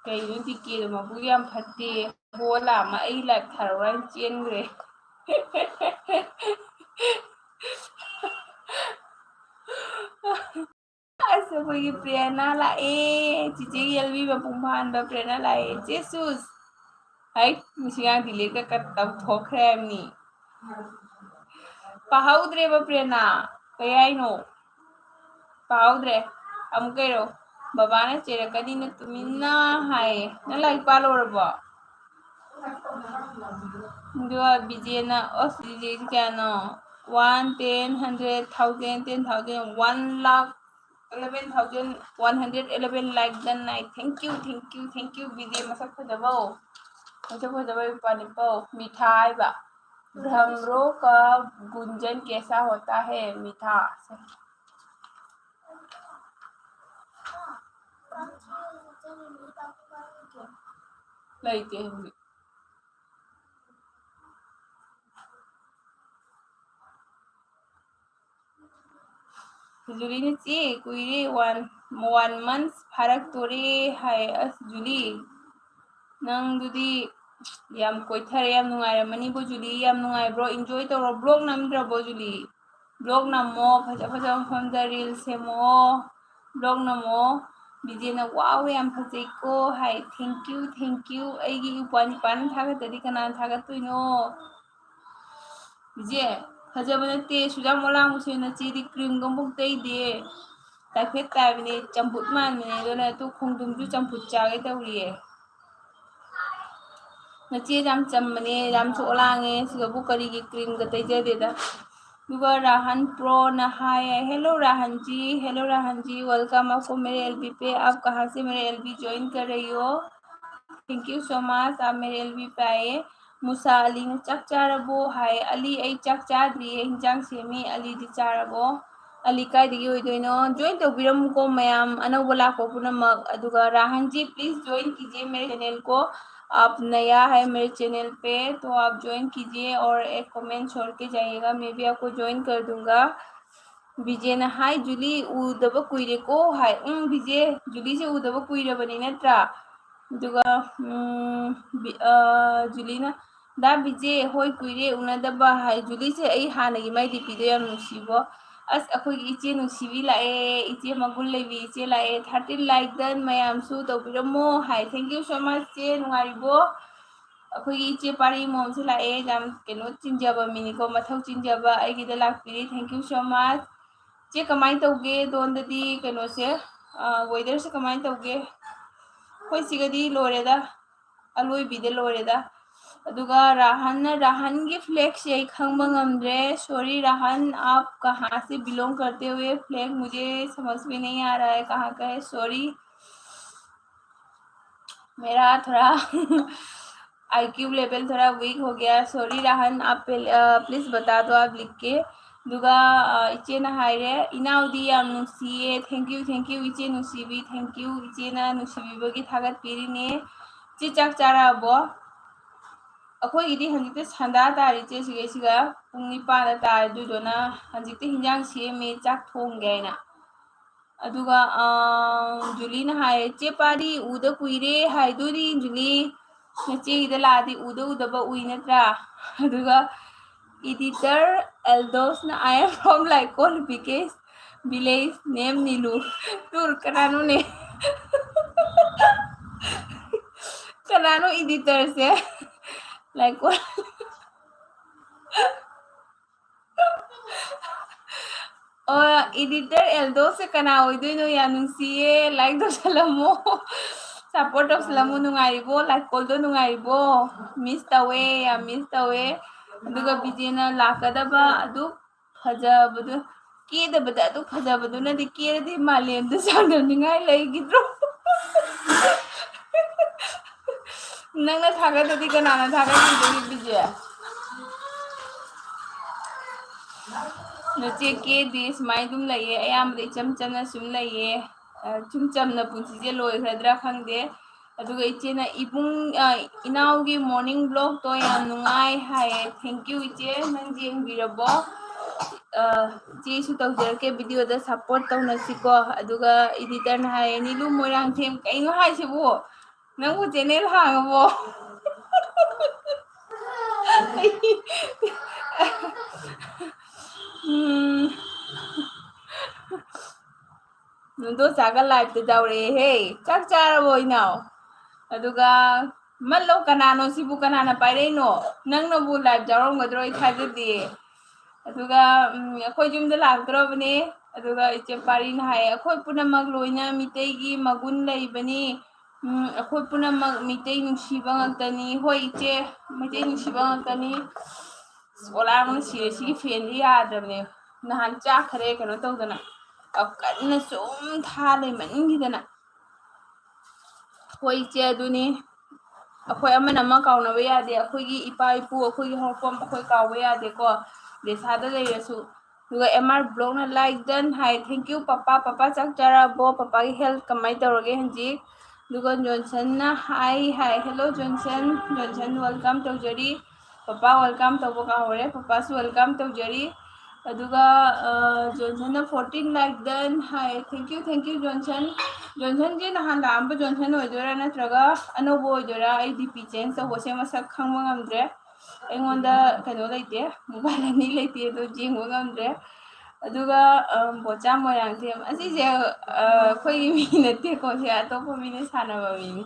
कईनो दिकेदो मबु याम फत्ते बोला मा आई लाइफ थारवाइन चेनग्रे अस कोई प्रेरणा लाए चिचे यलवी बपुंभान ब प्रेरणा लाए जेसुस हाय मुसिया दिले का कत्तब थोखरे मी पाहाउद्रे ब प्रेरणा कयाइनो पाहाउद्रे अमुकैरो बाबाना चेरकनी न तुमिन्ना हाय न लाइक पालोरबो दो बिजेना ओस बिजे Keanu 1 10 100 1000 10000 1 lakh 11,111 like done night thank you बिजे मसक फजबो फजब फजब पानी पाओ मीठा है भ्रमरों का गुंजन कैसा होता है मीठा लेते हैं जुली ने चे कुइरे वन मंथ फारक तोरे है अस जुली नंदुदी याम कोइथरे याम नुंगाइरमनिबो जुली याम नुंगाइब्रो enjoy तौरो blog नमद्रबो Julie blog NaMo फजा फजा मफमदा reel सेमो blog NaMo बिजेना wow yam फजेको hi thank you आइगी उपानी पान थागतदी कना थागतुइनो बिजे फजबा नते सुजा मोला मुसेना चीदी क्रीम गंबुक तैदे ताइफेट ताइबने चंपुत मानने दोना तो खोंदुमजु चंपुत चागे तौरिए नचे जाम चम्मने जाम सोलांगे सिगबु करीगी क्रीम ग तैजदेदा दुगा राहन प्रो न हाय हेलो राहन जी वेलकम आपको मेरे एलबी पे आप कहाँ से मेरे एलबी ज्वाइन कर रही हो थैंक यू सो मच आप मेरे एलबी पे आए मुसा अली ने चक चारबो हाय अली आई चक चाद्रिए हिंजांग सेमी अली दी चारबो अली काइदगी होइदोइनो ज्वाइन तौबिरमुको मयाम अनौबा लाखो पुनमक अदुगा राहन जी प्लीज ज्वाइन कीजिए मेरे चैनल को आप नया है मेरे चैनल पे तो आप ज्वाइन कीजिए और एक कमेंट छोड़ के जाइएगा मैं भी आपको ज्वाइन कर दूंगा विजय ने हाय जुली उदब कुइरे को हाय विजय जुली से उदब कुइरबनी नत्रा दुगा जुली ना दा विजय होय कुइरे उनदबा हाय जुली से आई हानगी माई डीपीदो याम नुसीबो अस अखोगी इचे नुसीबी लाए इचे मगुल लेबी इचे लाए 13 लाइक दन मयामसु तौबिरमो hi thank you so much चे नुंगारिबो अखोगी इचे पारी मोम से लाए जाम केनो चिंजाबा Minicoy मथौ चिंजाबा आइगिदा लाक्पिरी thank you so much चे कमाई तौगे दोंददी केनो से वेदर से कमाई तौगे कोई सिगदी लोरेदा अलोई बिदे लोरेदा अदुगा राहन की फ्लैग ये खंगबा ngamdre सॉरी राहन आप कहाँ से बिलोंग करते हुए फ्लैग मुझे समझ में नहीं आ रहा है कहाँ का है सॉरी मेरा थोड़ा आईक्यू लेवल थोड़ा वीक हो गया सॉरी राहन आप प्लीज बता दो आप लिख के दुगा इचे ना हायरे इनाउदी याम नुसीए थैंक यू इचे नुसीबी थैंक यू इचे ना नुसीबीबगी थागत पीरिने चे चाक चाराबो अखोईगिदी हंजिते संदा तारिचे सिगेसिगा पुंग निपान तारदुदोना हंजिते हिंजांग सेमे चाक थोंगेना अदुगा जुली ना हाय चे पारी उदा कुइरे हायदुरी जुली नचे इदा लादी उदा उदबा उई नत्रा अदुगा एडिटर एल्दोस ना आई एम फ्रॉम लाइकोल विलेज नेम नीलू टूर कनानु ने कनानु एडिटर से लाइकोल और एडिटर एल्दो से कना होइदोइनो या नुसीए लाइक दो सलमो सपोर्ट ऑफ सलमो नुंगाइबो लाइक कॉल दो नुंगाइबो मिस तवे या मिस तवे अदुगा बिजेना लाकदबा अदु फजबदु केदबदा अदु फजबदुनदि केरदि मालेमदु सांगनिंगाय लैगिद्रो नंगना थागददि कनाना थागदि बिजे नचे के देश माई दुम लइए अयामदे इचम चमना सुम लइए चुम चमना पुंसीजे लोइख्रद्रा खंगदे अदुगा इचेना इबुंग इनाउगी मॉर्निंग ब्लॉग तो याम नुंगाई हाय थैंक यू इचे नंग जेंगिरबो चेसु तौजरके वीडियो दा सपोर्ट तौनसिको अदुगा एडिटर ना हाय नीलू मोरांग थेम कइनो हायसिबो नंगु चैनल हांगबो नुदो चागा लाइव ते जाउरे हे चाक चारबो इनाव अदुगा मल्लो कनानो सिबु कनाना पाइरेनो नंगनबु लाइव जाउरमगद्रो इथाजदि अदुगा अखोय जुमदा लाक्तरबने अदुगा इचे पारिन हाय अखोय पुनमक लोइना मितेगी मगुन लइबनी अखोय पुनमक मिते नुसीबा ngaktani होय इचे मिते नुसीबा ngaktani ओलामन सिरेसी फेनदि यादरने नहान चाखरे कनो तौदना कन्ना सुम था लेमनगिदना होय इचे अदुनी अखोई अमन अमा काउनबे यादे अखोईगी इपा इपू अखोईगी हौफम अखोई काउबे यादे को देसादा लेरसु दुगा एमआर ब्लॉग ना like done hi thank you पापा पापा चक चराबो पापा की हेल्थ कमाई तौरगे हंजी दुगा जॉनसन ना hi hi hello Johnson Johnson welcome तौजरी पापा वेलकम तौबो का होरे पापा सु वेलकम तौजरी अदुगा जॉनसन ना 14 like done hi thank you Johnson Johnson ji नहान लांब जॉनसन होइदोरा नत्रगा अनोबो होइदोरा आई डीपी चेंज तौबोसे मसक खंगबा ngamdre अꯩꯉꯣꯟꯗ कनो लेते मोबाइल अनी लेते तो जेंगबा ngamdre अदुगा बोचा मोयांगथेम असीसे खोई मी नते को से अतोप मीने सानबा मीनी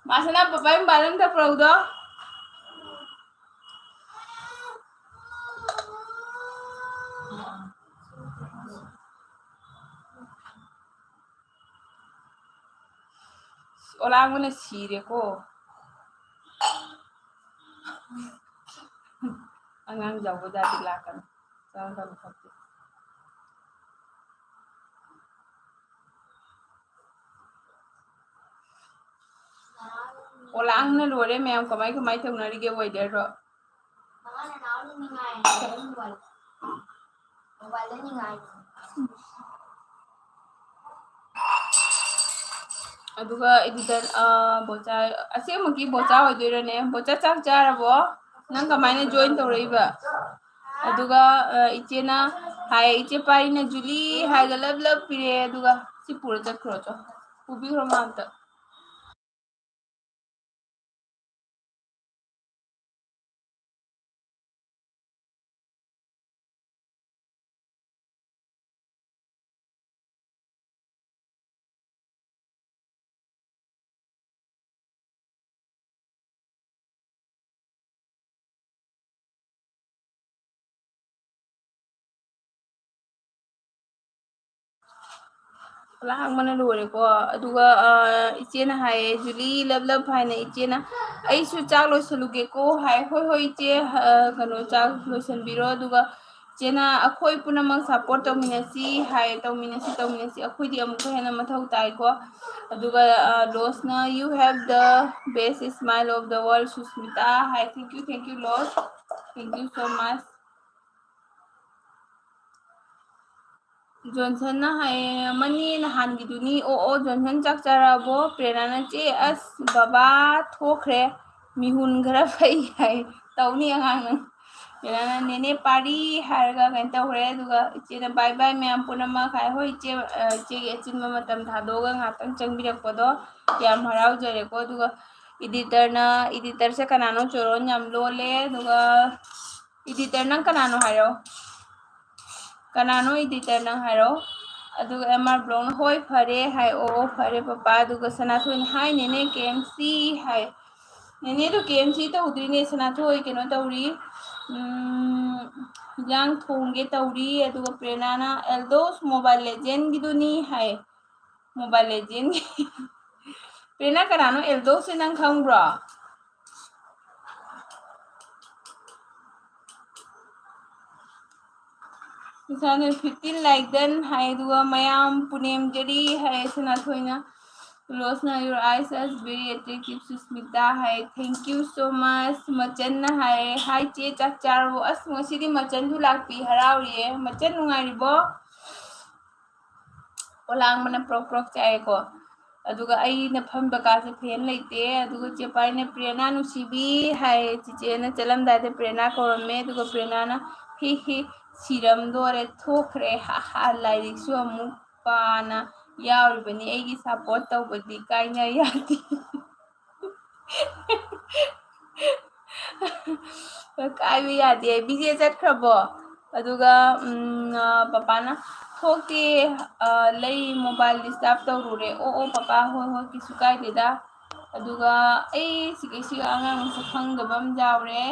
मासना पपाई बालम था प्रौदो ओलांग मने सीरे को angang jago dati lakan jangan kamu sakit olang na lore ma'am कमाई कमाई थौनरी के वेदर रो अदुगा एडिटर बोचा असेमकी बोचा होइदोरने बोचा चाक चारबो नंग कमाइने जॉइन तौरइबा अदुगा इचेना हाय इचे पाइना जुली हाय लब लब पिरे अदुगा सि पुरा चखरो चो पुबिरो मांता लांग मन लोरे को अदुगा इचेना हाय जुली लब लब हायना इचेना अइसु चाक लोसलुगे को हाय होय होय इचे कनो चाक लोसनबिरो अदुगा इचेना अखोई पुनमक सपोर्ट तौमिनसी हाय तौमिनसी अखोइदि अमुक हेना मथौ ताई को अदुगा लोसना you have the best smile of the world Susmita hi thank you Los thank you so much Johnson ना हाय मनी नहान गिदुनी ओ जॉनसन चाक चाराबो प्रेरणा चे अस बाबा थोखरे मिहुन खरा फै हाय तौनी अंगांग प्रेरणा नेने पारी हारगा कन तौरे दुगा इचेना बाय बाय मैम पुनमा खाय हो इचे इचे एचिन मतम थादोगा ngaतंग चंगबिरकपदो याम हराउजरेको दुगा एडिटर से कनानो चोरोन याम लोले दुगा एडिटर नंग कनानो हायो कनानो एडिटर नंग हारो अदुगा एमआर ब्लॉग होय फरे हाय ओ फरे पापा अदुगा सनाथोन हाय नेने केएमसी हाय नेने तो केएमसी तो उदरीने सनाथोय केनो तौरी yang थोंगे तौरी अदुगा प्रेरणाना एल्दोस मोबाइल लेजेंड गिदुनी हाय मोबाइल लेजेंड प्रेरणा कनानो एल्दोस से नंग खंगब्रा इसाने 15 लाइक देन हाय दुगा मयाम पुनेम जरी हाय सनाथोइना Rosna, your eyes are very attractive. Susmita, hi. Thank you so much. Machan, hi. Hi, che chak char wo. As ngasidi machan du lakpi harauriye. Machan nungaribo. Olang mana prok prok chai ko. अदुगा अइना फंबा कासे फेन लेते अदुगा चेपाइने प्रेरणा नुसिबी हाय चिचेना चलमदाते प्रेरणा कोरमे अदुगा प्रेरणाना ही सिरम दोरे थोखरे हा लाइरिक्सु अमुक पाना याउरिबनी अइगी सपोर्ट तौबदी काइना याती काइबी यादे बिजे चटखरबो अदुगा पापाना थोकते लई मोबाइल डिस्टर्ब तौरुरे ओ पापा हो किसु काइदेदा अदुगा सिगेसी आंगांग से खंगदबम जावरे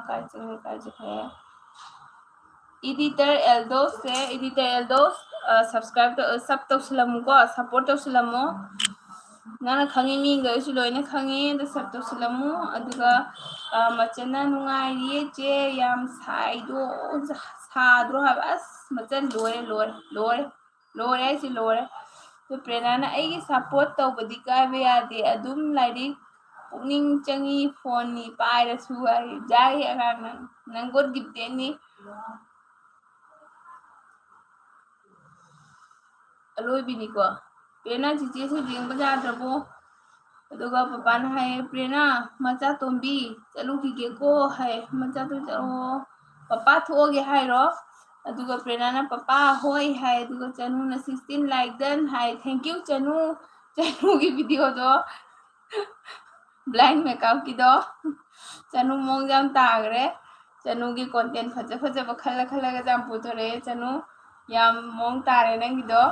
काइजे एडिटर एल्दोस सब्सक्राइब सब तौसलमुको support तौसलमो Nana खंगी me गइसु लोइना खंगी the sub तौसलमु अदुगा मचना नुंगाइरिये चे याम साइदो साद्रो हबस मचन लोरे सि लोरे तो प्रेरणा अꯩꯒꯤ सपोर्ट तौबदी काबे यादे अदुम लाइरिक पुकनिंग चंगी फोन नी पाइरसु आई जाई अगांग नंग गोद गिफ्टेनी अलोइबिनिको पेना चिची से जेंग बजाद्रबो अदुगा पपाना है प्रेना मचा तोंबी चलू खिगेको है मचा तो चलो पपा थोगे हाइरो अदुगा प्रेना ना पपा होय है अदुगा चनू ना 16 लाइक देन है थैंक यू चनू चनू की वीडियो दो ब्लाइंड मेकअप की दो चनू मोंग जाम तागरे चनू की कंटेंट फजे फजे बखल खल का जाम पुथरे चनू याम मोंग तारे नंगी दो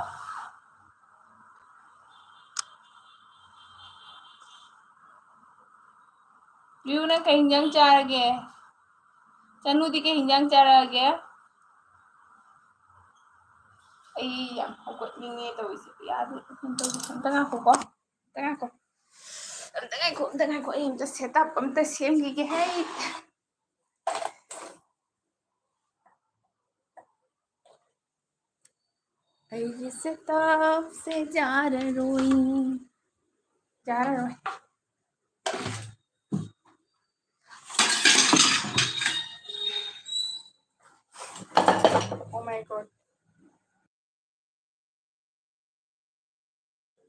रियू ना कहीं जंग चारगे चनू दी के हिंजांग चारगे आई याम हौगतनिंगे तौइसे यादे तंगा को तंगा को एम just setup अमता सेमगिगे है आई setup से जार रोई oh my god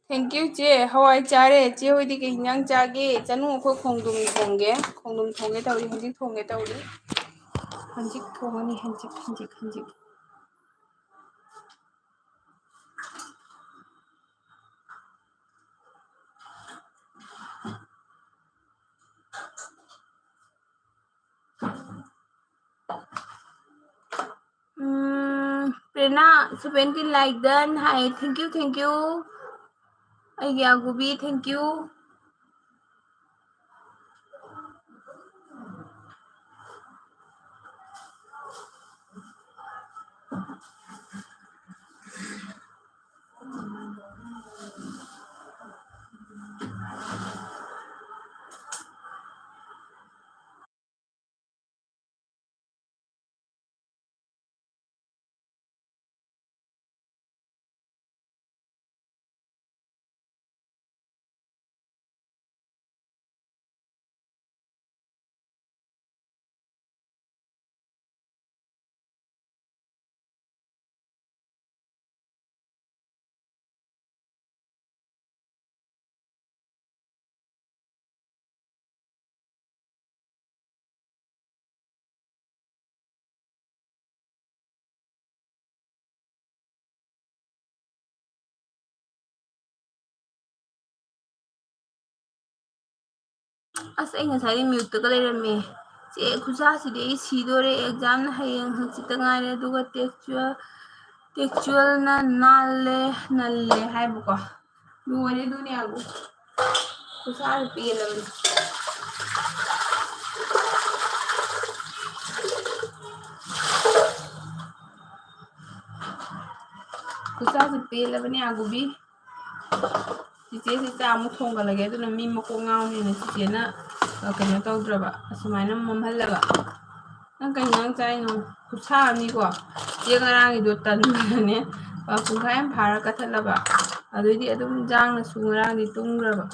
thank you चे हवाई चारे चे होइदी के हिंजांग चागे चनू को खोंगदुम थोंगे तौरी हंजिक थोंगे तौरी हंजिक थोंगनी हंजिक Prerna 17 like done hi thank you आई यागुबी थैंक यू अस ngसाई म्यूट तक लेरमे चे खुसासिदे सिदोरे एग्जाम ना हयेंग हंचित ngaire दुगा टेक्चुअल ना नल्ले हाइबको लोरे दुनियागु खुसा पेलबन खुसा पेलबने आगुबी चिचे से चामु थोंगलगे अदुना मी मको ngaउने ने चिचे ना कनो तौद्रबा असुमाइना ममहलगा नंग कहीं चाइनो खुसा को ये ngaraंगिदो तनने पुंखाय फारा कथलबा अदुदी अदुम जांगना सुंगरांगि तुंग्रबा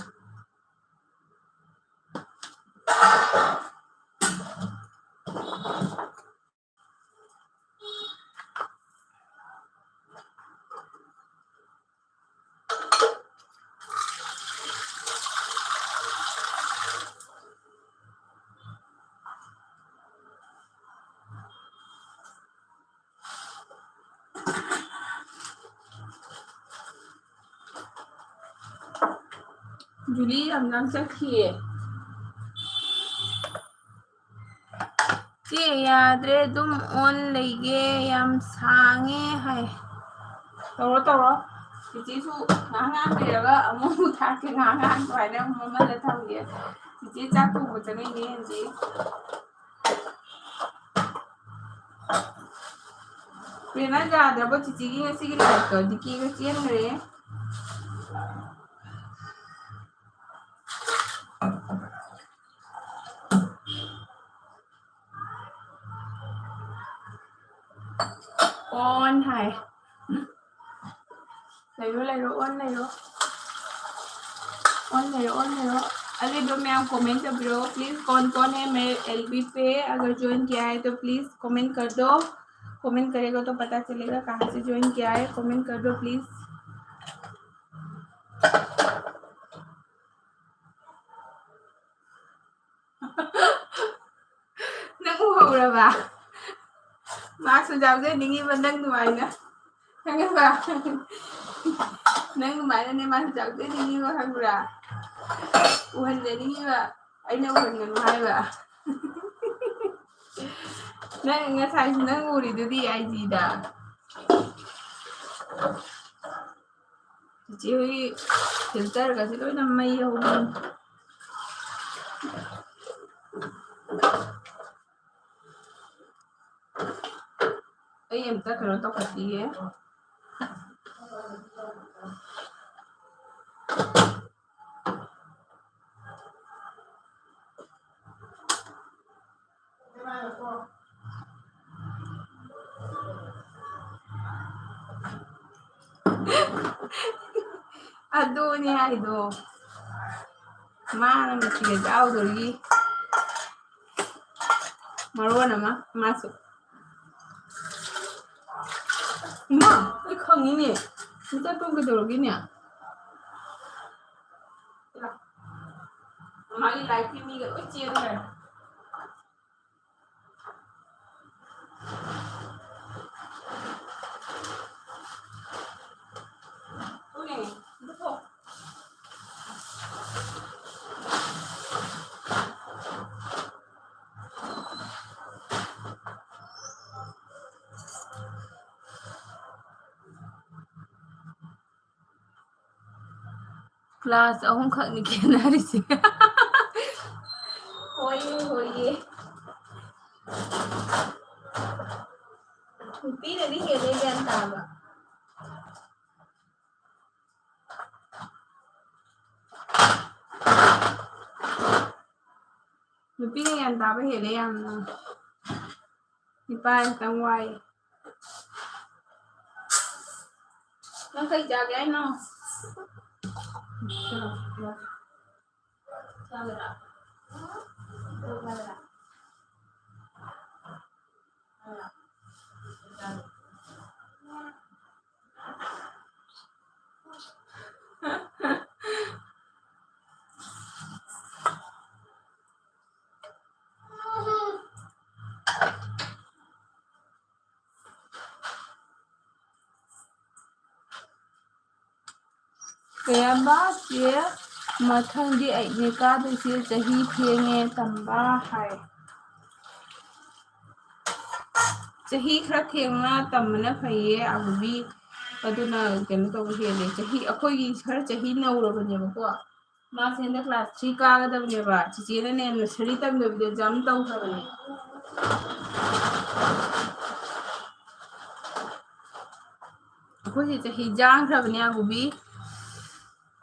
जुली अंगांग चखिए चे याद्रे दुम ऑन लेगे याम सांगे है तौरो चिची ngang लेरगा अमु थाके ngang वाइने ममले थंगे चिची चाकू बचने ने जी प्रेरणा जाद्रबो चिची की ngasi की लाइक कर दिकी के चेन रे ऑन है lấy rồi on lấy rồi अरे दो मैं आप कमेंट कर दो प्लीज़, कौन कौन है मेरे एलबी पे अगर ज्वाइन किया है तो प्लीज़ कमेंट कर दो। कमेंट करेगा तो पता चलेगा कहाँ से ज्वाइन किया है, कमेंट कर दो प्लीज़। नंग उहौरबा मार्क्स जाꯎꯖꯅꯤꯡꯉꯤꯕ ꯅꯪ ꯅꯨꯡꯉꯥꯏꯅ ꯈꯪꯉꯕ ꯅꯪ ꯅꯨꯡꯉꯥꯏꯅꯅꯦ ꯃꯥꯁꯨ जाꯎꯖꯅꯤꯡꯉꯤꯕ ꯈꯪꯕ꯭ꯔꯥ उहꯟꯖꯅꯤꯡꯉꯤꯕ ꯑꯩꯅ उहꯟꯒꯅꯨ ꯍꯥꯏꯕ ꯅꯪ ꯉꯁꯥꯏꯁꯨ ꯅꯪ ꯎꯔꯤꯗꯨꯗꯤ ꯑꯥꯏꯖꯤꯗ ꯆꯤꯆꯦ ꯍꯣꯏꯒꯤ ꯐꯤꯜꯇꯔꯒꯁꯦ ꯂꯣꯏꯅ ꯃꯩ ꯍꯧꯕꯅꯤ ꯑꯩ ꯑꯝꯇ ꯀꯩꯅꯣ ꯇꯧꯈꯠꯄꯤꯒꯦ ꯑꯗꯨꯅꯦ ꯍꯥꯏꯗꯣ ꯃꯥꯅ ꯃꯁꯤꯒ ꯆꯥꯎꯗꯣꯔꯤ ꯃꯔꯣꯟ ꯑꯃ ꯃꯥꯁꯨ 이마 이 강이니 진짜 똥 그대로기냐 마이 라이프 미가 어찌해 그래 오네 이거 클래스 어흥ꯈꯛꯅꯤ ꯈꯦꯠꯅꯔꯤꯁꯤ ꯍꯣꯏꯌꯦ ꯍꯣꯏꯌꯦ ꯅꯨꯄꯤꯅꯗꯤ ꯍꯦꯜꯂꯦ ꯒ꯭ꯌꯥꯟ ꯇꯥꯕ ꯅꯨꯄꯤꯅ ꯒ꯭ꯌꯥꯟ ꯇꯥꯕ ꯍꯦꯜꯂꯦ ꯌꯥꯝꯅ ꯅꯨꯄꯥ ꯈꯤꯇꯪ ꯋꯥꯏꯌꯦ ꯅꯪ ꯀꯩ ꯆꯥꯒꯦ ꯍꯥꯏꯅꯣ ꯆꯥꯒꯗ꯭ꯔꯥ ꯀꯌꯥꯝꯕ ꯆꯦ ꯃꯊꯪꯗꯤ ꯑꯩꯅꯦ ꯀꯥꯗꯣꯏꯁꯦ ꯆꯍꯤ ꯊꯦꯡꯉꯦ ꯇꯝꯕ ꯍꯥꯏ ꯆꯍꯤ ꯈꯔ ꯊꯦꯡꯅ ꯇꯝꯕꯅ ꯐꯩꯌꯦ ꯑꯃꯨꯕꯤ ꯑꯗꯨꯅ ꯀꯩꯅꯣ ꯇꯧꯕ ꯍꯦꯜꯂꯦ ꯆꯍꯤ ꯑꯩꯈꯣꯏꯒꯤ ꯈꯔ ꯆꯍꯤ ꯅꯧꯔꯕꯅꯦꯕꯀꯣ ꯃꯥꯁꯦ ꯍꯟꯗꯛ ꯀ꯭ꯂꯥꯁ 3 ꯀꯥꯒꯗꯕꯅꯦꯕ ꯆꯤꯆꯦꯅꯅꯦ ꯅꯁꯔꯤ ꯇꯝꯗꯕꯤꯗ ꯖꯝ ꯇꯧꯈ꯭ꯔꯕꯅꯦ ꯑꯩꯈꯣꯏꯁꯦ ꯆꯍꯤ ꯌꯥꯡꯈ꯭ꯔꯕꯅꯦ ꯑꯃꯨꯕꯤ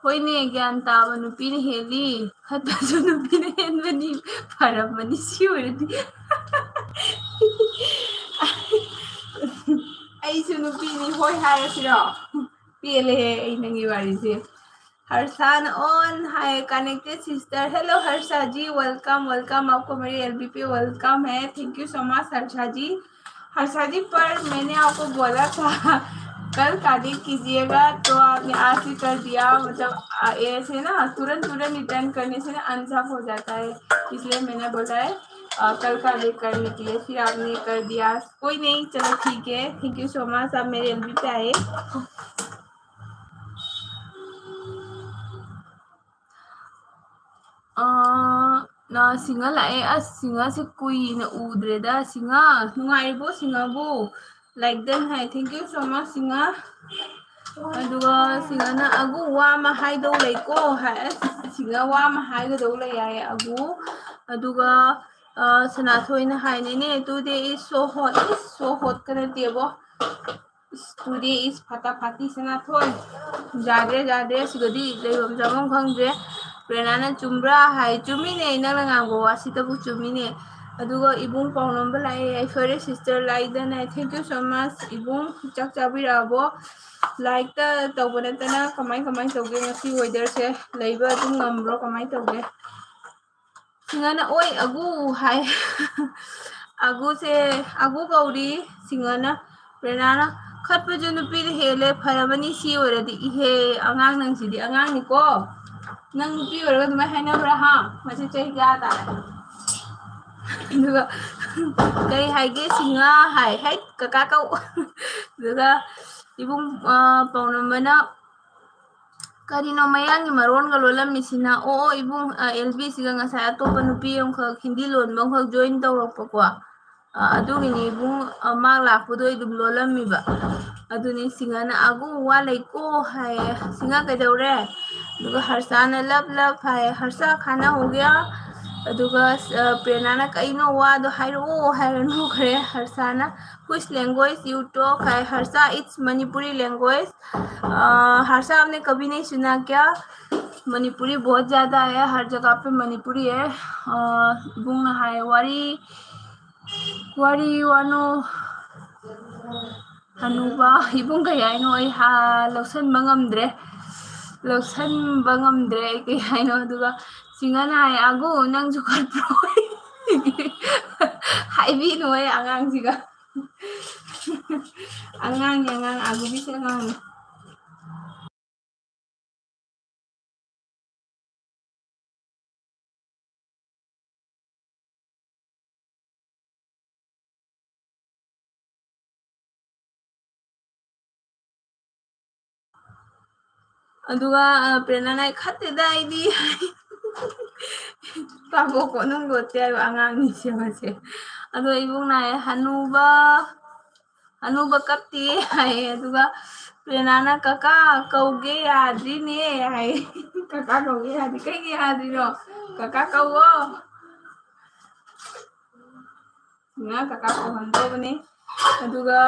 ꯍꯣꯏꯅꯦ ꯒ꯭ꯌꯥꯟ ꯇꯥꯕ ꯅꯨꯄꯤꯅ ꯍꯦꯜꯂꯤ ꯐꯠꯇꯕꯁꯨ ꯅꯨꯄꯤꯅ ꯍꯦꯟꯕꯅꯤ ꯐꯔꯝꯕꯅꯤ ꯁꯤ ꯑꯣꯏꯔꯗꯤ ꯑꯩꯁꯨ ꯅꯨꯄꯤꯅꯤ ꯍꯣꯏ ꯍꯥꯏꯔꯁꯤꯔꯣ ꯄꯦꯜꯂꯦꯍꯦ ꯑꯩ ꯅꯪꯒꯤ ꯋꯥꯔꯤꯁꯦ हर्षान on hi connected sister hello Harsha ji welcome welcome आपको मेरी एलबी पे वेलकम है thank you so much Harsha ji पर मैंने आपको बोला था कल कार्डिंग कीजिएगा तो आपने आज ही कर दिया मतलब ऐसे ना तुरंत तुरंत रिटर्न करने से ना अनसब हो जाता है इसलिए मैंने बोला है कल कार्डिंग करने के लिए फिर आपने कर दिया कोई नहीं चलो ठीक है थैंक यू सो मच आप मेरे एलबी पे आए ना सिंगा लाए अस सिंगा से कुई न उद्रेदा सिंगा नुंगाइबो सिंगाबो लाइक देन है थैंक यू सो मच सिंगा अदुगा सिंगा ना अगु वा मा हाइदो लेको है सिंगा वा मा हाइगदो ले याय अगु अदुगा सनाथोय ना हाइने टुडे इज सो हॉट करतेबो टुडे इज फटा फाटी सनाथोय जादे सिगदी लेबम जामम खंगजे प्रेरणाना चुम्ब्रा हाय चुमिने नंगा ngango wasitabu chumine aduga ibung paunamba lai aifore sister laidana thank you so much ibung chak chabirabo like ta tawbana tana kamai tawge ngasi weather se leiba adum ngambro kamai tawge सिंगना ओय अगु हाय अगु से अगु गौरी सिंगना प्रेरणाना खतपजु नुपी हेले फरबनी सी ओरदी इहे अगांग नंगसिदी अगांग निको नंग नुपी ओरगा दुमा हाइनब्रा हा मसे चही क्या तारे दुगा कई हाइगे सिंगा हाय हाय कका कौ दुगा इबुंग पौनमना करीनो मयांगी मरोन ga lolam misina o ibung LB siga ngasai atopa nupi amkhak hindi lon bangkhak join tawrakpa ko adugini ibung mang lakpudo idum lolam miba aduni singana agu walai ko hai singa kaidawre duga harsana lab hai harsa khana ho gaya aduga प्रेरणा कईनो वादो हाइरो हाइरनो खरे हर्षाना which language you talk है हर्षा it's मणिपुरी लैंग्वेज हर्षा आपने कभी नहीं सुना क्या मणिपुरी बहुत ज़्यादा है हर जगह पे मणिपुरी है बुंगना है वारी वारी वानो हनुबा इबुंग कयाइनो हा लौसन बंगमद्रे लौसन बंगमद्रे कयाइनो दुगा सिंगना है आगु नंग जुकर प्रो हाइबी नोए आगांग सिगा आगांग आगांग आगु बिसे आगांग अदुगा प्रेरणा खते दाइदी पापो को नंग गोते आगांग निसे मसे अदो इबुंग नाय हनुबा कत्ती है अदुगा प्रेरणा कका कौगे याद्रीने है कका कौगे याद्री कई याद्रीनो कका कौओ ना कका को हमदो बने अदुगा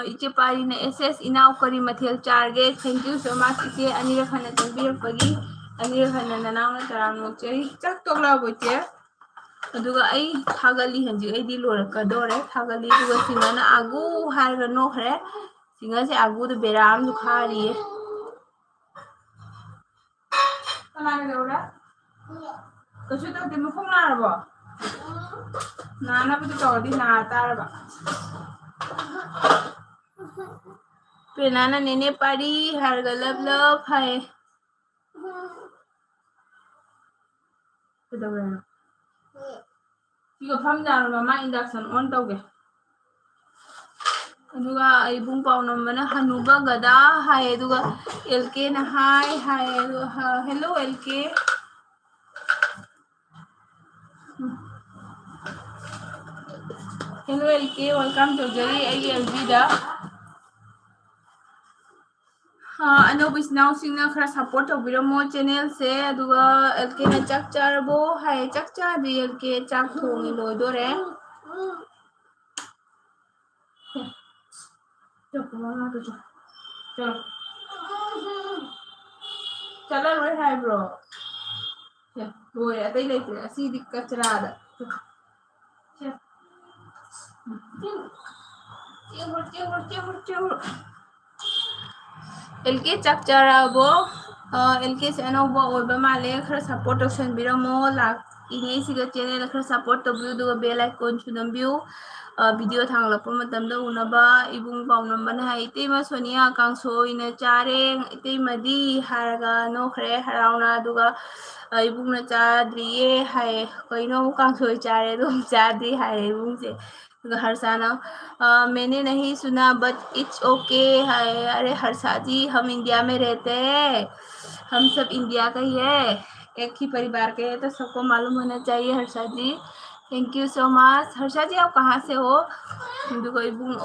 इचे पारी ने एसएस इनाव करी मथेल चार्गे थैंक यू सो मच इचे अनिरख हना चंबीरपगी अनिरख हना ननावना तराम नोचरी चक तोगला बोचे अदुगा आई थागली हंजी आई दी लोरकदोरे थागली दुगा सिंगना आगु हारगा नोखरे सिंगा से आगु दो बेराम दुखारी है कनागे दोरा कछु तो दिन मुखम नारबो नाना भी तो चौड़ी नाता रबा प्रेरणा नेने पारी हारगा लब है कदवरा इको फम जानो मामा इंडक्शन ऑन तौगे अदुगा इबुंग पाउनमना हनुबा गदा हाय अदुगा एलके ना हाय हेलो एलके हेलो एलके वेलकम टू जरी आई एलबी दा अनोब इस्नाउ सिंगना खरा सपोर्ट तौबिरमो चैनल से अदुगा एलके ना चक चारबो हाय चक चादी एलके चक थोंगी लोइदोरे चलो रोय हाय ब्रो रोय अतई लेते असी दिक्कत चला दा एलके चक चारबो एलके से अनौबा ओइबा माले खरा सपोर्ट तौसन बिरमो लाक इने सिगा चैनल खरा सपोर्ट तौबियो दुगा बेल आइकन सुनमबियो वीडियो थांगलप मतमदा उनबा इबुंग पाउनमबना हाय इतेमा सोनिया कांसो इना चारे इतेमदी हारगा नोखरे हराउना दुगा इबुंगना चाद्रिये हाय कइनो कांसो चारे दो चाद्री हाय इबुंग से हर्षाना मैंने नहीं सुना बट इट्स ओके है अरे हर्षा जी हम इंडिया में रहते हैं हम सब इंडिया का ही है एक ही परिवार के हैं तो सबको मालूम होना चाहिए Harsha ji thank you so much Harsha ji आप कहाँ से हो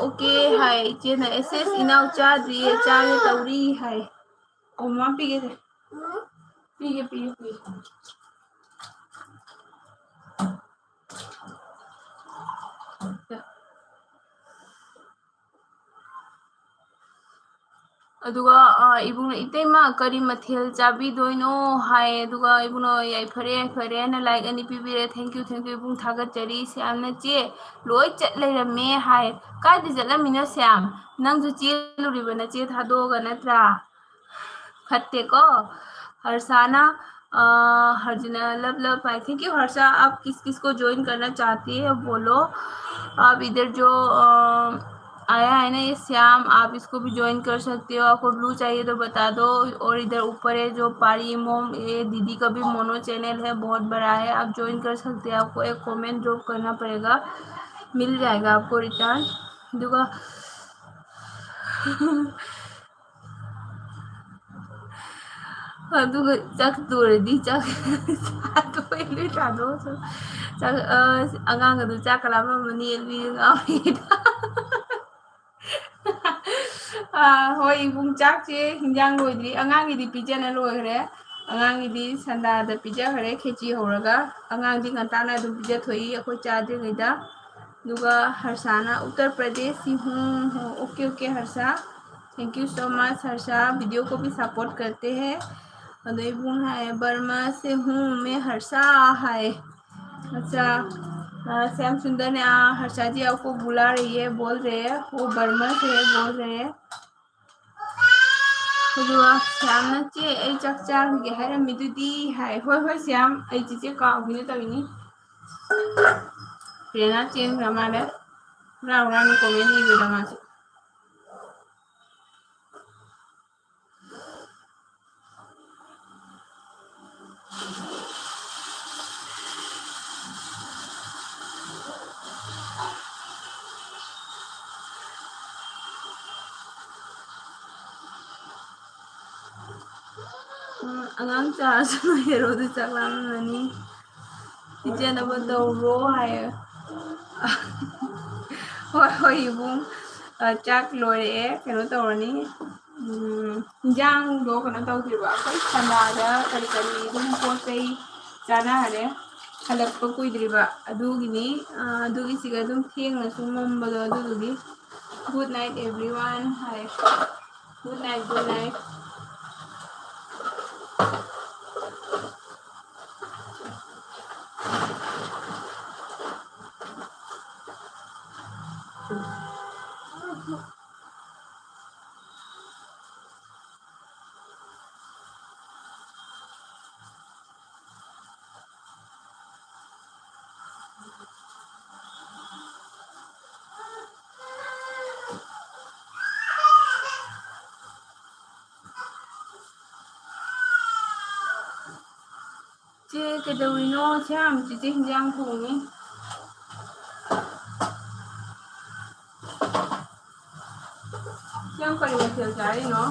ओके हाय चेना एसएस इनाउ चा दिए चा तौरी हाय ओमा पीगे पीगे अदुगा इबुंग इतेमा करी मथेल चाबी दोइनो हाय अदुगा इबुनो याइफरे ना लाइक अनि पिबिरे थैंक यू इबुंग थागत चरी श्यामना चे लोय चट लेरमे हाय कादि जलमिनो श्याम नंगजु चे लुरिबना चे थादोगा नत्रा फत्ते को हर्षाना हर्जना लव भाई थैंक यू। हर्षा आप किस किस को ज्वाइन करना चाहती है बोलो। आप इधर जो आया है ना ये श्याम, आप इसको भी ज्वाइन कर सकते हो। आपको ब्लू चाहिए तो बता दो। और इधर ऊपर है जो पारी मोम, ये दीदी का भी मोनो चैनल है, बहुत बड़ा है, आप ज्वाइन कर सकते हैं। आपको एक कमेंट ड्रॉप करना पड़ेगा, मिल जाएगा आपको रिटर्न दुआ। ꯑꯗꯨꯒ ꯆꯥꯛꯇꯣꯔꯗꯤ ꯆꯥꯛ ꯆꯥꯗꯣꯏ ꯆꯥꯗꯣ ꯆꯥꯛ ꯑꯉꯥꯡꯒꯗꯣ ꯆꯥꯛꯀ ꯂꯥꯝꯃꯝꯃꯅꯤ ꯑꯗꯨꯗꯤ ꯉꯥꯎꯔꯤꯉꯩꯗ ꯍꯣꯏ ꯏꯕꯨꯡ ꯆꯥꯛꯁꯦ ꯍꯤꯟꯖꯥꯡ ꯂꯣꯏꯗ꯭ꯔꯤ, ꯑꯉꯥꯡꯒꯤꯗꯤ ꯄꯤꯖꯅ ꯂꯣꯏꯈ꯭ꯔꯦ, ꯑꯉꯥꯡꯒꯤꯗꯤ ꯁꯟꯗꯥꯗ ꯄꯤꯖꯈ꯭ꯔꯦ ꯈꯦꯆꯤ ꯍꯧꯔꯒ, ꯑꯉꯥꯡꯗꯤ ꯉꯟꯇꯥꯅ ꯑꯗꯨꯝ ꯄꯤꯖꯊꯣꯛꯏ ꯑꯩꯈꯣꯏ ꯆꯥꯗ꯭ꯔꯤꯉꯩꯗ꯫ ꯑꯗꯨꯒ ꯍꯔꯁꯥꯅ ꯎत्तर प्रदेश से हूँ। Okay okay Harsha, thank you so much Harsha, video को भी सपोर्ट करते हैं। अदयपुर है, बर्मा से हूँ मैं हर्षा है। अच्छा श्याम सुंदर ने हर्षा जी आपको बुला रही है, बोल रहे हैं वो बर्मा से है, बोल रहे हैं। श्याम नचे अ चक चागे हैरमीदुदी है। होय होय श्याम अ चीचे काउगिने तविनी प्रेरणा चेंज हमारे राव रानी कमेंट इबेदा मासे। अगांग चार्ज हेरोदे चकलामनी इजेनबो दौरो है। होय होय इबुंग चाक लोरे कनो तौरनी इंजांग दो कनो तौदिबा अखोय संदादा करी करी दुम पोत चई चाना हरे हलक्पा कुइद्रिबा अदुगिनी अदुगी सिगा दुम थेंगना सुमंबदो अदुगी। Good night everyone, hi good night good night. चे कदौरिनो श्याम चीचे हिंजांग थोंगी। श्याम करी मथेल चारिनो।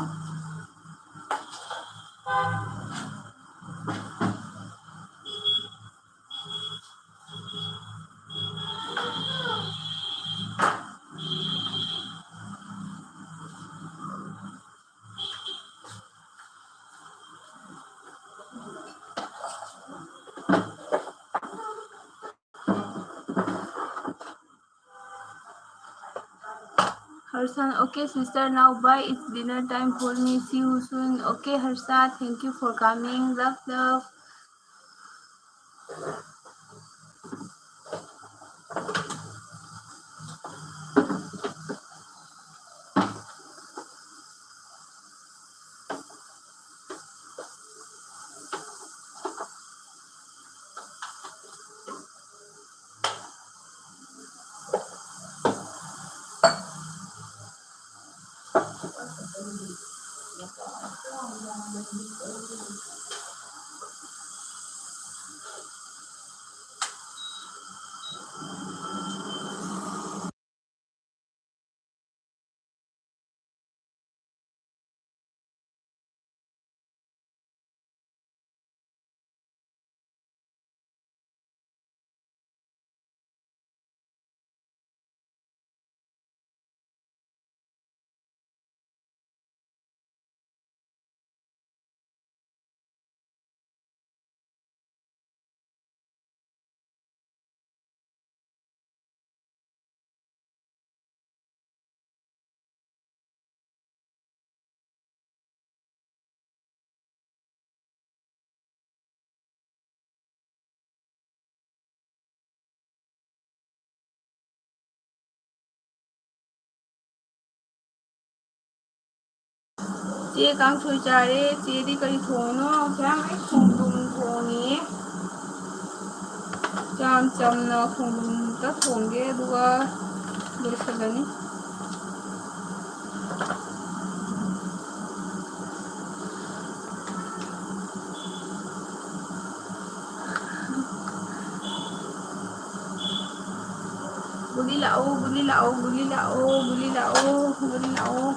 Harsan, okay sister, now bye, it's dinner time for me, see you soon. Okay Harsa, thank you for coming, love love। चे कांसोई चारे चेदी करी थोनो क्या मैं खुंदुम थोनी ꯆꯥꯝ ꯆꯝꯅ ꯈꯣꯡꯗ꯭ꯔꯨꯝꯇ ꯊꯣꯡꯒꯦ ꯑꯗꯨꯒ ꯂꯣꯏꯁꯤꯜꯂꯅꯤ ꯕꯨꯂꯤ ꯂꯥꯛꯑꯣ ꯕꯨꯂꯤ ꯂꯥꯛꯑꯣ ꯕꯨꯂꯤ ꯂꯥꯛꯑꯣ ꯕꯨꯂꯤ ꯂꯥꯛꯑꯣ ꯕꯨꯂꯤ ꯂꯥꯛꯑꯣ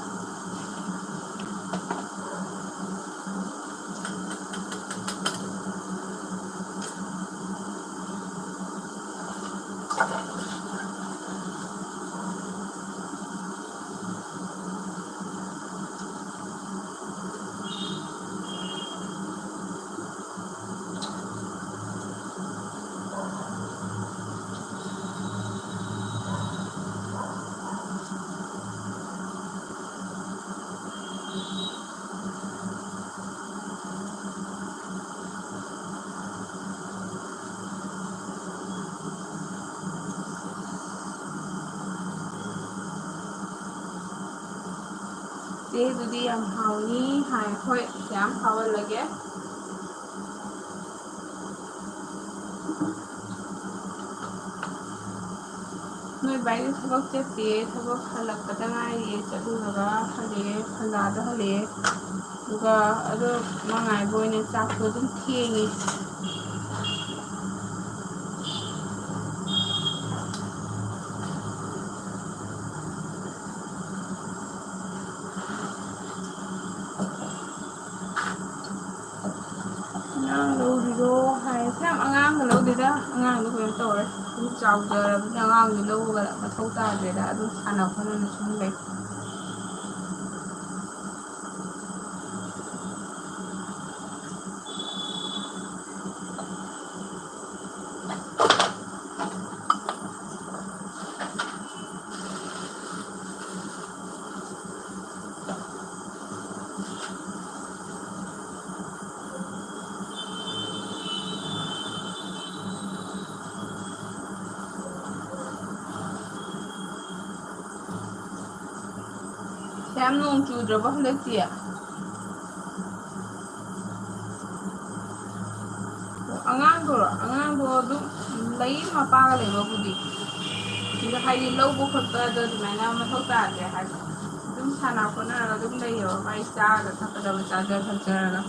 ꯆꯦꯗꯨꯗꯤ ꯌꯥꯝ ꯍꯥꯎꯅꯤ ꯍꯥꯏ ꯍꯣꯏ ꯌꯥꯝ ꯍꯥꯎꯍꯜꯂꯒꯦ ꯅꯣꯏ ꯕꯥꯏꯗꯤ ꯊꯕꯛ ꯆꯠꯇꯦ ꯊꯕꯛ ꯍꯜꯂꯛꯄꯗ ꯉꯥꯏꯔꯤꯌꯦ ꯆꯠꯂꯨꯔꯒ ꯍꯜꯂꯛꯑꯦ ꯐꯜꯂꯥꯗ ꯍꯜꯂꯛꯑꯦ ꯑꯗꯨꯒ ꯑꯗꯣ ꯃꯉꯥꯏꯕ ꯑꯣꯏꯅ ꯆꯥꯛꯇꯣ ꯑꯗꯨꯝ ꯊꯦꯡꯉꯤ ꯑꯉꯥꯡ ꯂꯧꯔꯤꯔꯣ ꯍꯥꯏꯔꯁꯦ ꯌꯥꯝ ꯑꯉꯥꯡꯒ ꯂꯧꯗꯦꯗ ꯑꯉꯥꯡꯗꯣ ꯀꯩꯅꯣ ꯇꯧꯔꯦ ꯑꯗꯨꯝ ꯆꯥꯎꯖꯔꯕꯅꯤꯅ ꯑꯉꯥꯡꯗꯤ ꯂꯧꯕꯒ ꯃꯊꯧ ꯇꯥꯗ꯭ꯔꯦꯗ ꯑꯗꯨꯝ ꯁꯥꯟꯅ ꯈꯣꯠꯅꯅ ꯁꯨꯝ ꯂꯩ ꯌꯥꯝ ꯅꯣꯡ ꯆꯨꯗ꯭ꯔꯕꯣ ꯍꯟꯗꯛꯇꯤ ꯑꯉꯥꯡꯗꯣ ꯑꯗꯨꯝ ꯂꯩ ꯃꯄꯥꯒ ꯂꯩꯕꯕꯨꯗꯤ ꯁꯤꯗ ꯍꯥꯏꯗꯤ ꯂꯧꯕ ꯈꯣꯠꯄꯗ ꯑꯗꯨꯃꯥꯏꯅ ꯃꯊꯧ ꯇꯥꯗ꯭ꯔꯦ ꯍꯥꯏꯕ ꯑꯗꯨꯝ ꯁꯥꯟꯅ ꯈꯣꯠꯅꯔꯒ ꯑꯗꯨꯝ ꯂꯩꯌꯦꯕ ꯃꯥꯏ ꯆꯥꯔꯒ ꯊꯛꯀꯗꯕ ꯆꯥꯖ ꯊꯛꯆꯔꯒ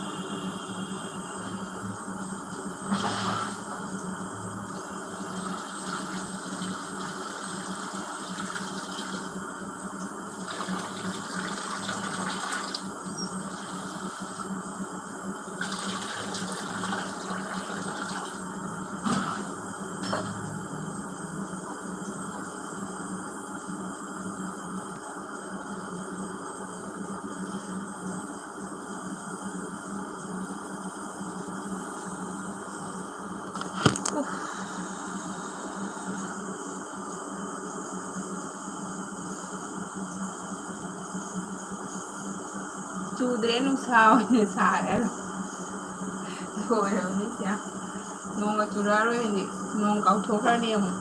ꯆꯨꯗ꯭ꯔꯦ ꯅꯨꯡꯁꯥ ꯑꯣꯏꯅ ꯁꯥꯔꯦ ꯂꯣꯏꯔꯕꯅꯤ ꯁꯤꯌꯥ ꯅꯣꯡꯒ ꯆꯨꯔꯛꯑꯔꯣꯏ ꯍꯧꯖꯤꯛ ꯅꯣꯡ ꯀꯥꯎꯊꯣꯛꯈ꯭ꯔꯅꯤ ꯑꯃꯨꯛ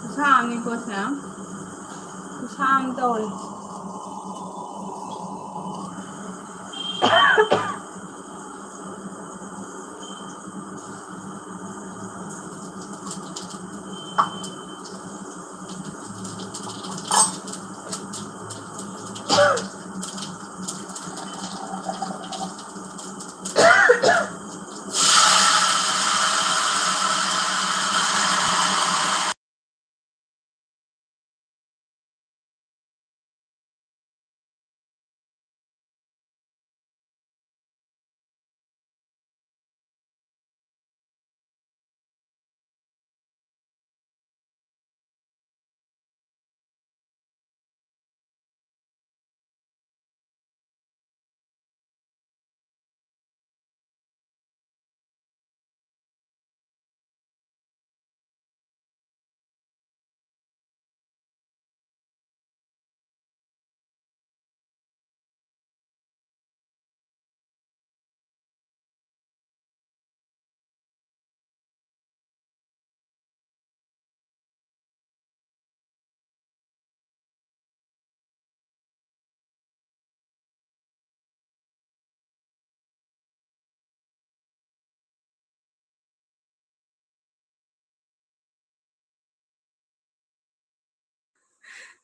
ꯈꯨꯁꯥꯝꯅꯤꯀꯣ ꯁꯤꯌꯥꯝ ꯈꯨꯁꯥꯝ ꯇꯧꯔꯦ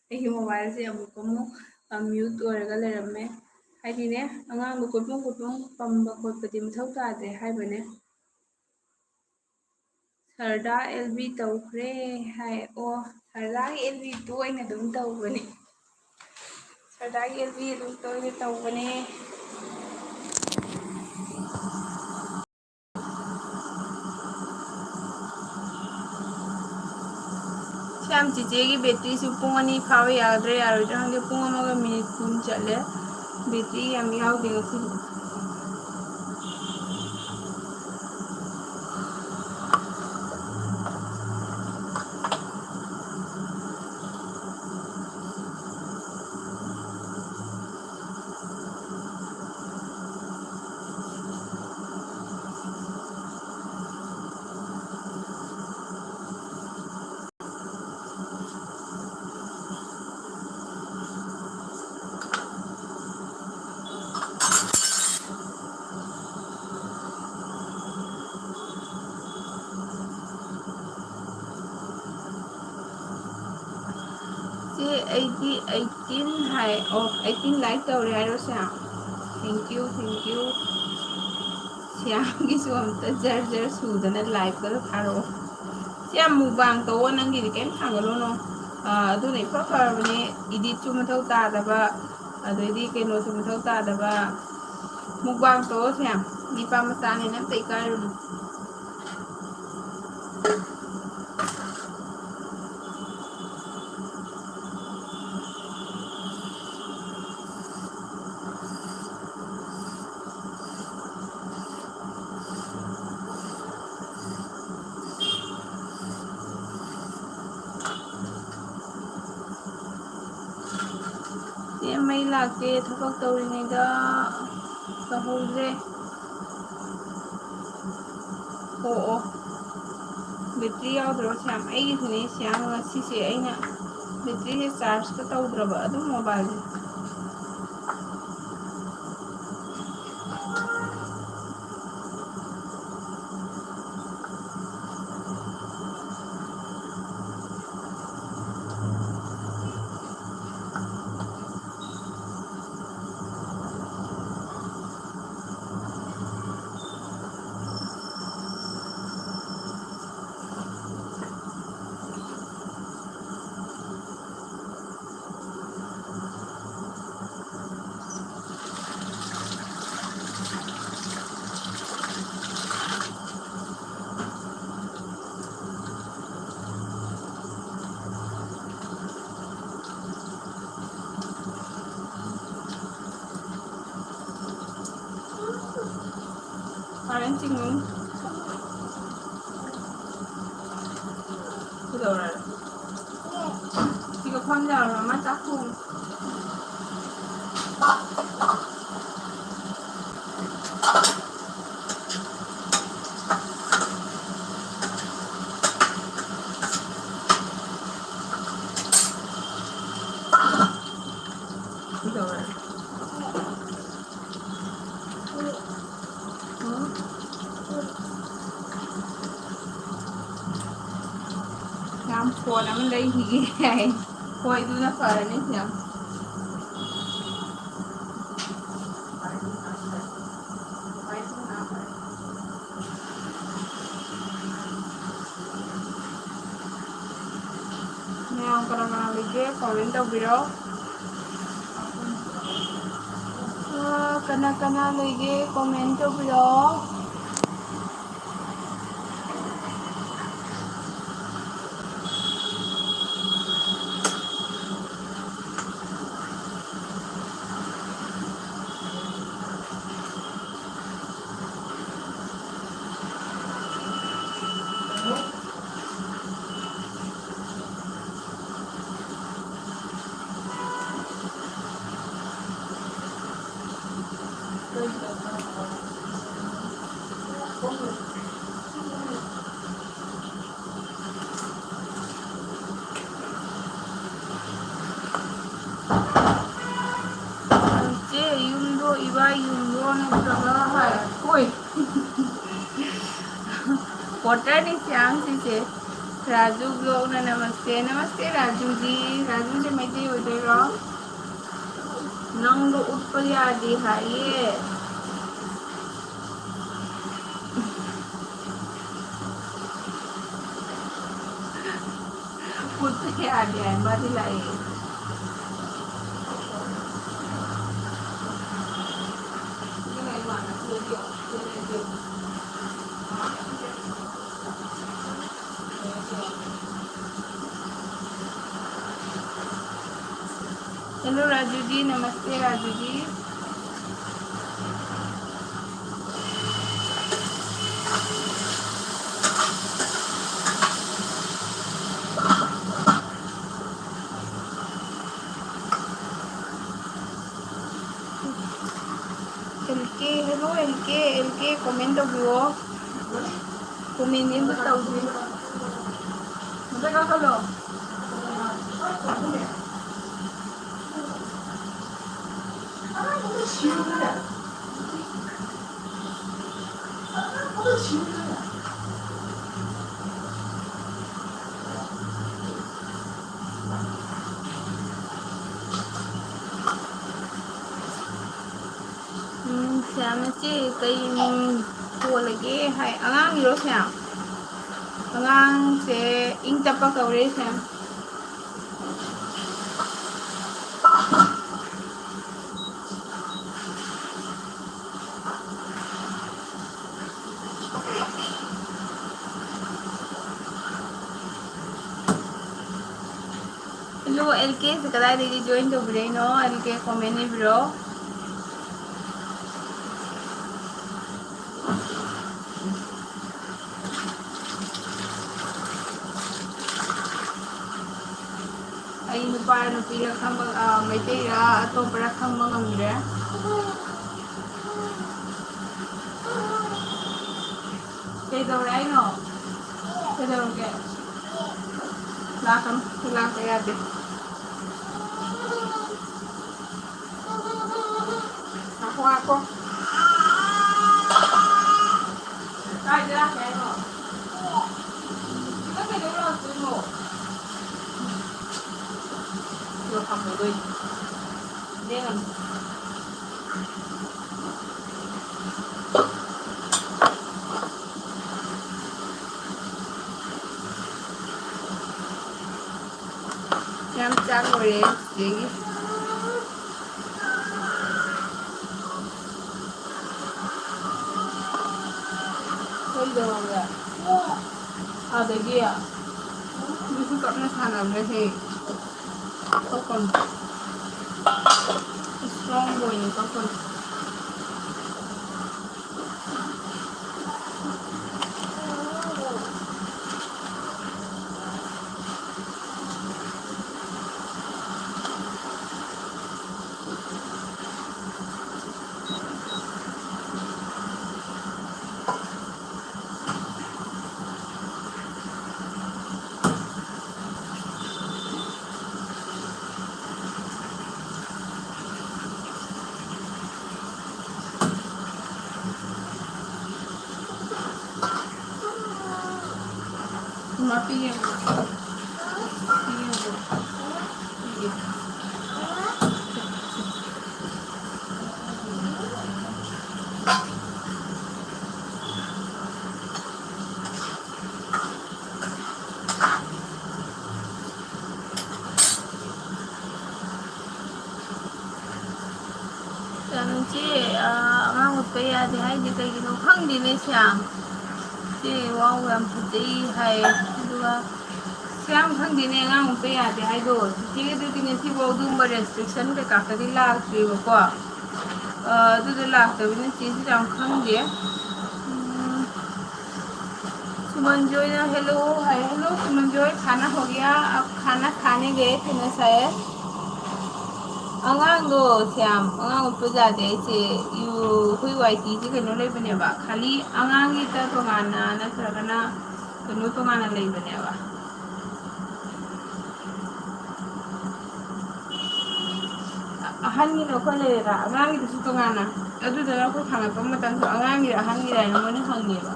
ꯑꯩꯒꯤ ꯃꯣꯕꯥꯏꯜꯁꯦ ꯑꯃꯨꯛ ꯃ꯭ꯌꯨꯠ ꯑꯣꯏꯔꯒ ꯂꯩꯔꯝꯃꯦ ꯍꯥꯏꯗꯤꯅꯦ ꯑꯉꯥꯡꯗꯣ ꯀꯣꯏꯄꯨꯡ ꯄꯝꯕ ꯈꯣꯠꯄꯗꯤ ꯃꯊꯧ ꯇꯥꯗꯦ ꯍꯥꯏꯕꯅꯦ ꯁꯔꯗꯥ ꯑꯦꯜꯕꯤ ꯇꯧꯈ꯭ꯔꯦ ꯍꯥꯏ ꯑꯣ ꯁꯔꯗꯥꯒꯤ ꯑꯦꯜꯕꯤ ꯇꯣꯏꯅ ꯑꯗꯨꯝ ꯇꯧꯕꯅꯦ ꯁꯔꯗꯥꯒꯤ ꯑꯦꯜꯕꯤ ꯑꯗꯨꯝ ꯇꯣꯏꯅ ꯇꯧꯕꯅꯦ ꯁ꯭ꯌꯥꯝ ꯆꯤꯆꯦꯒꯤ ꯕꯦꯇ꯭ꯔꯤꯁꯨ ꯄꯨꯡ 2 ꯐꯥꯕ ꯌꯥꯒꯗ꯭ꯔꯥ ꯌꯥꯔꯣꯏꯗ꯭ꯔꯥ ꯈꯪꯗꯦ ꯄꯨꯡ 1ꯒ ꯃꯤꯅꯤꯠ 10 ꯆꯠꯂꯦ ꯕꯦꯇ꯭ꯔꯤ ꯌꯥꯝ ꯌꯥꯎꯗꯦ ꯉꯁꯤꯗꯤ ꯆꯦ ꯑꯩꯗꯤ 18 ꯍꯥꯏ ꯑꯣ 18 ꯂꯥꯏꯛ ꯇꯧꯔꯦ ꯍꯥꯏꯔꯣ ꯁ꯭ꯌꯥꯝ ꯊꯦꯡꯀ꯭ꯌꯨ ꯁ꯭ꯌꯥꯝꯒꯤꯁꯨ ꯑꯝꯇ ꯖꯔ ꯖꯔ ꯁꯨꯗꯅ ꯂꯥꯏꯛꯀꯗ ꯊꯥꯔꯛꯑꯣ ꯁ꯭ꯌꯥꯝ ꯃꯨꯛꯕꯥꯡ ꯇꯧꯑꯣ ꯅꯪꯒꯤꯗꯤ ꯀꯩꯝ ꯊꯥꯡꯒꯠꯂꯨꯅꯣ ꯑꯗꯨꯅ ꯏꯐ ꯐꯔꯕꯅꯦ ꯏꯗꯤꯠꯁꯨ ꯃꯊꯧ ꯇꯥꯗꯕ ꯑꯗꯩꯗꯤ ꯀꯩꯅꯣꯁꯨ ꯃꯊꯧ ꯇꯥꯗꯕ ꯃꯨꯛꯕꯥꯡ ꯇꯧꯑꯣ ꯁ꯭ꯌꯥꯝ ꯅꯤꯄꯥ ꯃꯆꯥꯅꯤꯅ ꯑꯝꯇ ꯏꯀꯥꯏꯔꯨꯅꯨ ꯆꯦ ꯃꯩ ꯂꯥꯛꯇꯦ ꯊꯕꯛ ꯇꯧꯔꯤꯉꯩꯗ ꯇꯧꯍꯧꯗ꯭ꯔꯦ ꯑꯣ ꯕꯦꯇ꯭ꯔꯤ ꯌꯥꯎꯗ꯭ꯔꯕ ꯁ꯭ꯌꯥꯝ ꯑꯩꯒꯤꯁꯨꯅꯦ ꯁ꯭ꯌꯥꯝ ꯉꯁꯤꯁꯦ ꯑꯩꯅ ꯕꯦꯇ꯭ꯔꯤꯁꯦ ꯆꯥꯔꯖꯀ ꯇꯧꯗ꯭ꯔꯕ ꯑꯗꯨꯝ ꯃꯣꯕꯥꯏꯜꯁꯦ ꯀꯥꯔꯦꯟ ꯆꯤꯡꯉꯨ ꯀꯩꯗꯧꯔꯦ ꯁꯤꯒ ꯐꯝꯖꯔꯣ ꯑꯃ ꯆꯥꯛ ꯊꯣꯡꯉꯨ ꯀꯩꯗꯧꯔꯦ ꯌꯥꯝ ꯐꯣꯟ ꯑꯃ ꯂꯩꯈꯤꯒꯦ ꯍꯥꯏ ꯍꯣꯏ ꯑꯗꯨꯅ ꯐꯔꯅꯤ ꯌꯥꯝ ꯃꯌꯥꯝ ꯀꯅꯥ ꯀꯅꯥ ꯂꯩꯒꯦ ꯀꯣꯃꯦꯟ ꯇꯧꯕꯤꯔꯣ ꯀꯅꯥ ꯀꯅꯥ ꯂꯩꯒꯦ ꯀꯣꯃꯦꯟ ꯇꯧꯕꯤꯔꯣ ꯆꯦ ꯌꯨꯝꯗꯣ ꯏꯕꯥꯏ ꯌꯨꯝꯗꯣ ꯅꯠꯇ꯭ꯔꯒ ꯍꯣꯏ ꯄꯣꯇꯔꯅꯤ ꯁ꯭ꯌꯥꯝ ꯁꯤꯁꯦ राजू ब्लॉग ने नमस्ते नमस्ते राजू जी। राजू जी मैत्री हो जाएगा नंग ऊपर यादी हाइए ऊपर यादी है बाती लाई हेलो राजू जी नमस्ते Raju ji. LK hello LK comment तौबियो कमेंट नि तौबि मते का खलो श्याम चे कई को लगे है अगांग रो श्याम अगांग से इंग तपा कवरे श्याम हेलो एलके से कदा दे जॉइन तो ब्रे नो एलके कमेंट नि ब्रो आई नुपा नुपी रा खंब मैते रा अतोपरा खंब ngамरे के दो राई नो के दो के ला के यादे ako ai ra cái nó cái đó là cái mổ được không được đi đen làm em trắng rồi gì rồi à đấy kia như cứ cận nó thàn làm cái gì có còn strong rồi nhưng có còn Mapi yang ngang một cái thì hay như cái nó khăng đi lên sàng thì wow làm phụ tí hay đưa sàng khăng đi lên ngang một cái thì hay rồi thì cái thứ này thì wow dùng bởi restriction cái cả cái là gì mà qua tôi là từ bên chỉ rằng khăng đi सुमन जोई ना हेलो हाय हेलो सुमन जोई खाना हो गया अब खाना खाने गए थे ना शायद अंगांगो श्याम अंगांग ऊपर जाते ऐसे यू हुई वाइटी जी कनो ले बने बा खाली अंगांगी ता तो गाना ना तरगना कनो तो गाना ले बने बा अहंगी नो को ले रा अंगांगी तो गाना अदु दरा को खाना को मतन तो अंगांगी अहंगी रा नो ने हंगी बा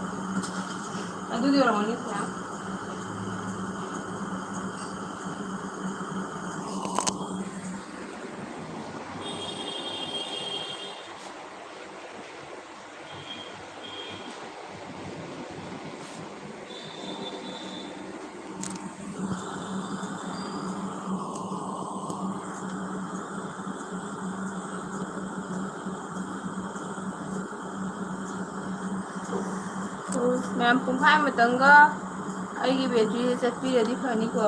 अदु दरा मोनी श्याम मैम पुंखाई मतंगा अगी battery चटपीरदी फनीको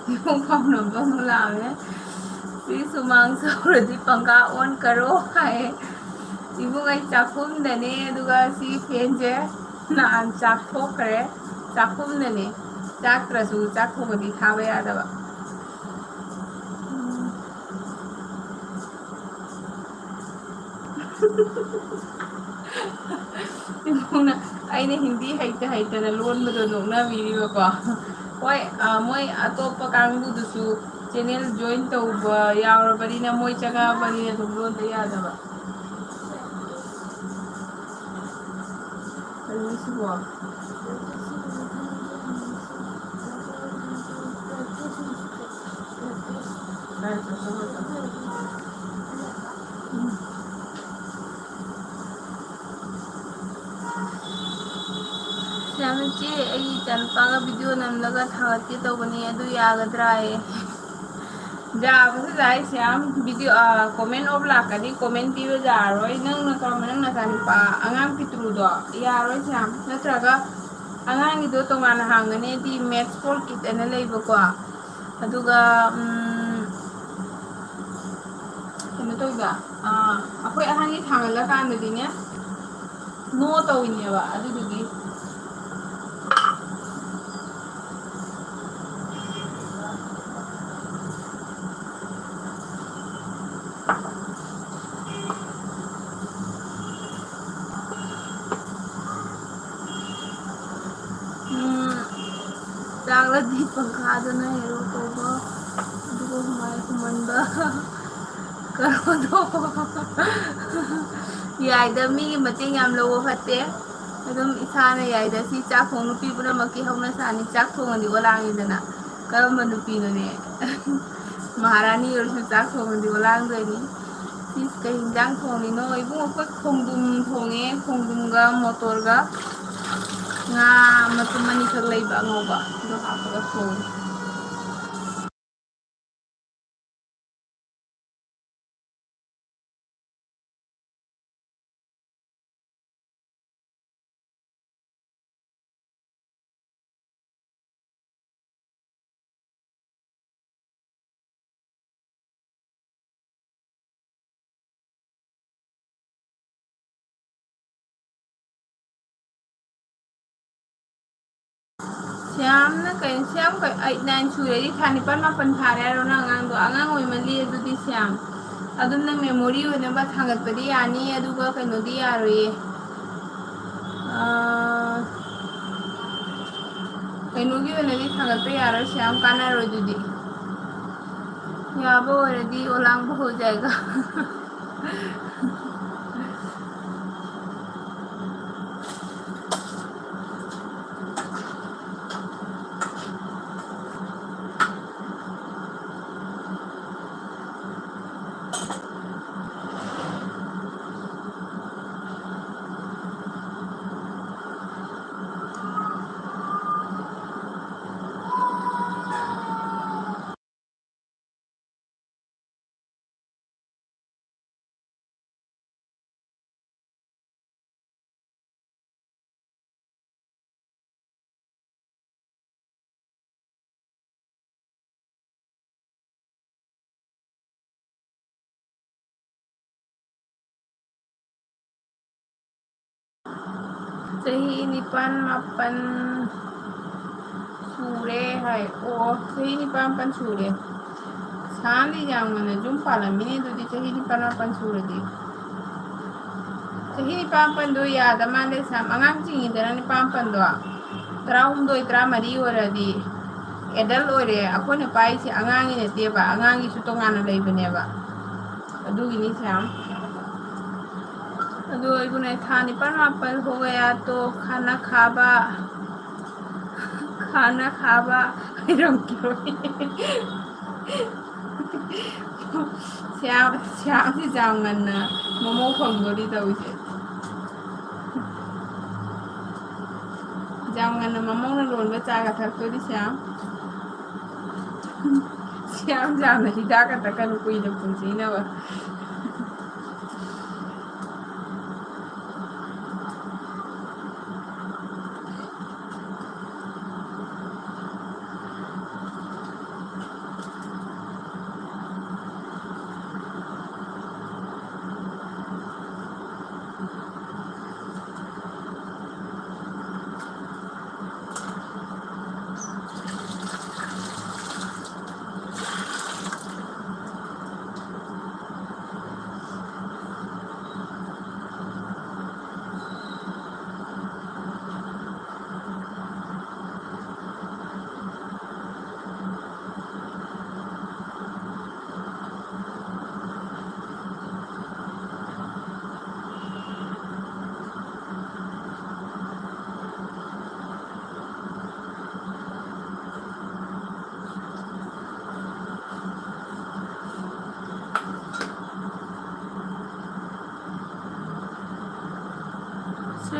yung phone bông làm ấy đi su mang sau rồi đi पंखा on करो है इबो गई चाकुम दने दुगा सी फेंजे नान चाको करे चाकुम दने चाक्रसु चाको बदी थाबे यादवा इबोना आइने हिंदी हाइते हाइते ना लोन बदो नोना वीडियो को होय मोय अतोप कांगबु दुसु चैनल जॉइन तौबा यावरबदीना मोय चगा बदीना दुम लोन दे यादवा अरुसिबो श्यामची आई चनपागा वीडियो नमलगा थागती तौबनी अदु यागद्रा है जाबसे जाय श्याम वीडियो कमेंट ऑफ लाकदी कमेंट पीबे जारोय नंग न कम नंग न सानिपा अंगाम पितरुदो यारोय श्याम नत्रगा अंगांगिदो तोंगाना हांगने दी मैथ्स फॉर किड एना लेबको अदुगा कनो तौगा अखोय अहांगी थांगला कांददीने नो तौइनेबा अदुदुगी चागला दी पंखादना हेरो तौबा अदुगा हुमाय कुमनबा करो दो याइदा मी मतेंग याम लवो फते अदुम इसाना याइदा सी चाक थोंग नुपी पुना मकी हौना सानी चाक थोंगदी ओलांगिदना करम नुपीनोने महारानी और चाक थोंगदी ओलांगदनी सिस का हिंजांग थोंगिनो इबुंग अखोय खोंगदुम थोंगे खोंगदुमगा Motarga nga matum mani khak laiba ngoba do hapaga thong Shyam ना कहीं श्याम का 8-9 सूर्य थानी पर मा पन थारे रो ना अंगांग दो अंगांग ओइ मली अदुदी श्याम अदुम ना मेमोरी होने बा थांगत पदी यानी अदुगा कनो दी यारोये कनो की होने दी थांगत पे यारो श्याम काना रो दुदी याबो ओरेदी ओलांग हो जाएगा सही निपान मापन सूरे है ओ सही निपान मापन सूरे सानी जांगने जुम पाला मिनी दुदी सही निपान मापन सूरे दी सही निपान मापन दो याद माले साम अंगांग चिंगी दरा निपान मापन दो तराउम दो इतरा मरी ओरदी एडल ओरे अखोने पाइसी अंगांगी नेतेबा अंगांगी सुतोंगाना लेबनेबा अदुगिनी श्याम अदो इबुने थानी पर मापल हो गया तो खाना खाबा रंग क्यों श्याम श्याम से जाऊंगन ना मोमो फंगोरी तो उसे जाऊंगन ना मोमो ना लोन बचा का था तो दी श्याम श्याम जाना ही डाका तक न कोई न पूछी ना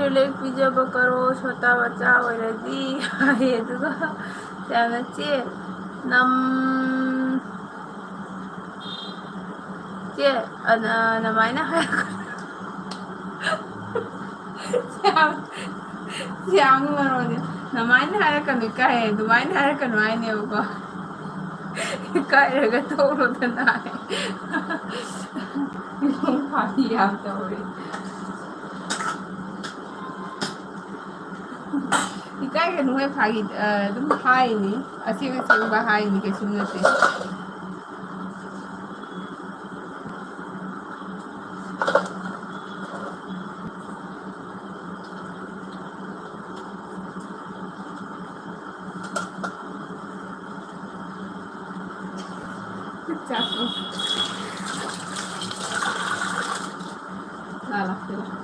ꯁꯦꯂꯦꯛ ꯄꯤꯖꯕ ꯀꯔꯣ ꯁꯣꯇꯥ ꯃꯆꯥ ꯑꯣꯏꯔꯗꯤ ꯍꯥꯏ ꯑꯗꯨꯒ ꯌꯥꯝꯅ ꯆꯦ ꯅꯝ ꯆꯦ ꯑꯗꯨꯃꯥꯏꯅ ꯌꯥꯝ ꯃꯔꯣꯅꯦ ꯅꯃꯥꯏꯅ ꯍꯥꯏꯔꯛꯀꯅꯨ ꯀꯥꯏ ꯑꯗꯨꯃꯥꯏꯅ ꯍꯥꯏꯔꯛꯀꯅꯨ ꯍꯥꯏꯅꯦꯕꯀꯣ ꯏꯀꯥꯏꯔꯒ ꯊꯣꯛꯔꯣꯗꯅ ꯐꯥꯒꯤ ꯌꯥꯝ ꯇꯧꯔꯦ ꯏꯀꯥꯏꯒꯅꯨ ꯍꯣꯏ ꯐꯥꯒꯤ ꯑꯗꯨꯝ ꯍꯥꯏꯅꯤ ꯑꯁꯦꯡ ꯑꯁꯦꯡꯕ ꯍꯥꯏꯅꯤ ꯀꯩꯁꯨ ꯅꯠꯇꯦ Chapo. Lala, sila.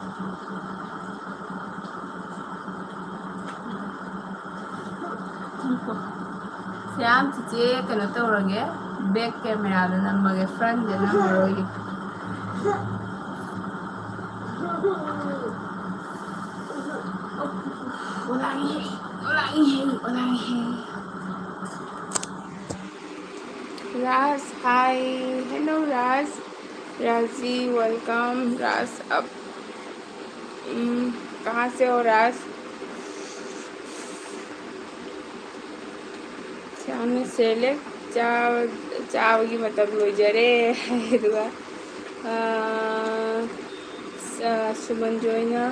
Siam cici kena tawrage back camera da namage front da namaroge ulangi Raz, hi, hello Raz, Razi, welcome Raz up कहाँ से हो राज श्याम सेलेक्ट चावगी मतलब लोजरे सुमन जोइना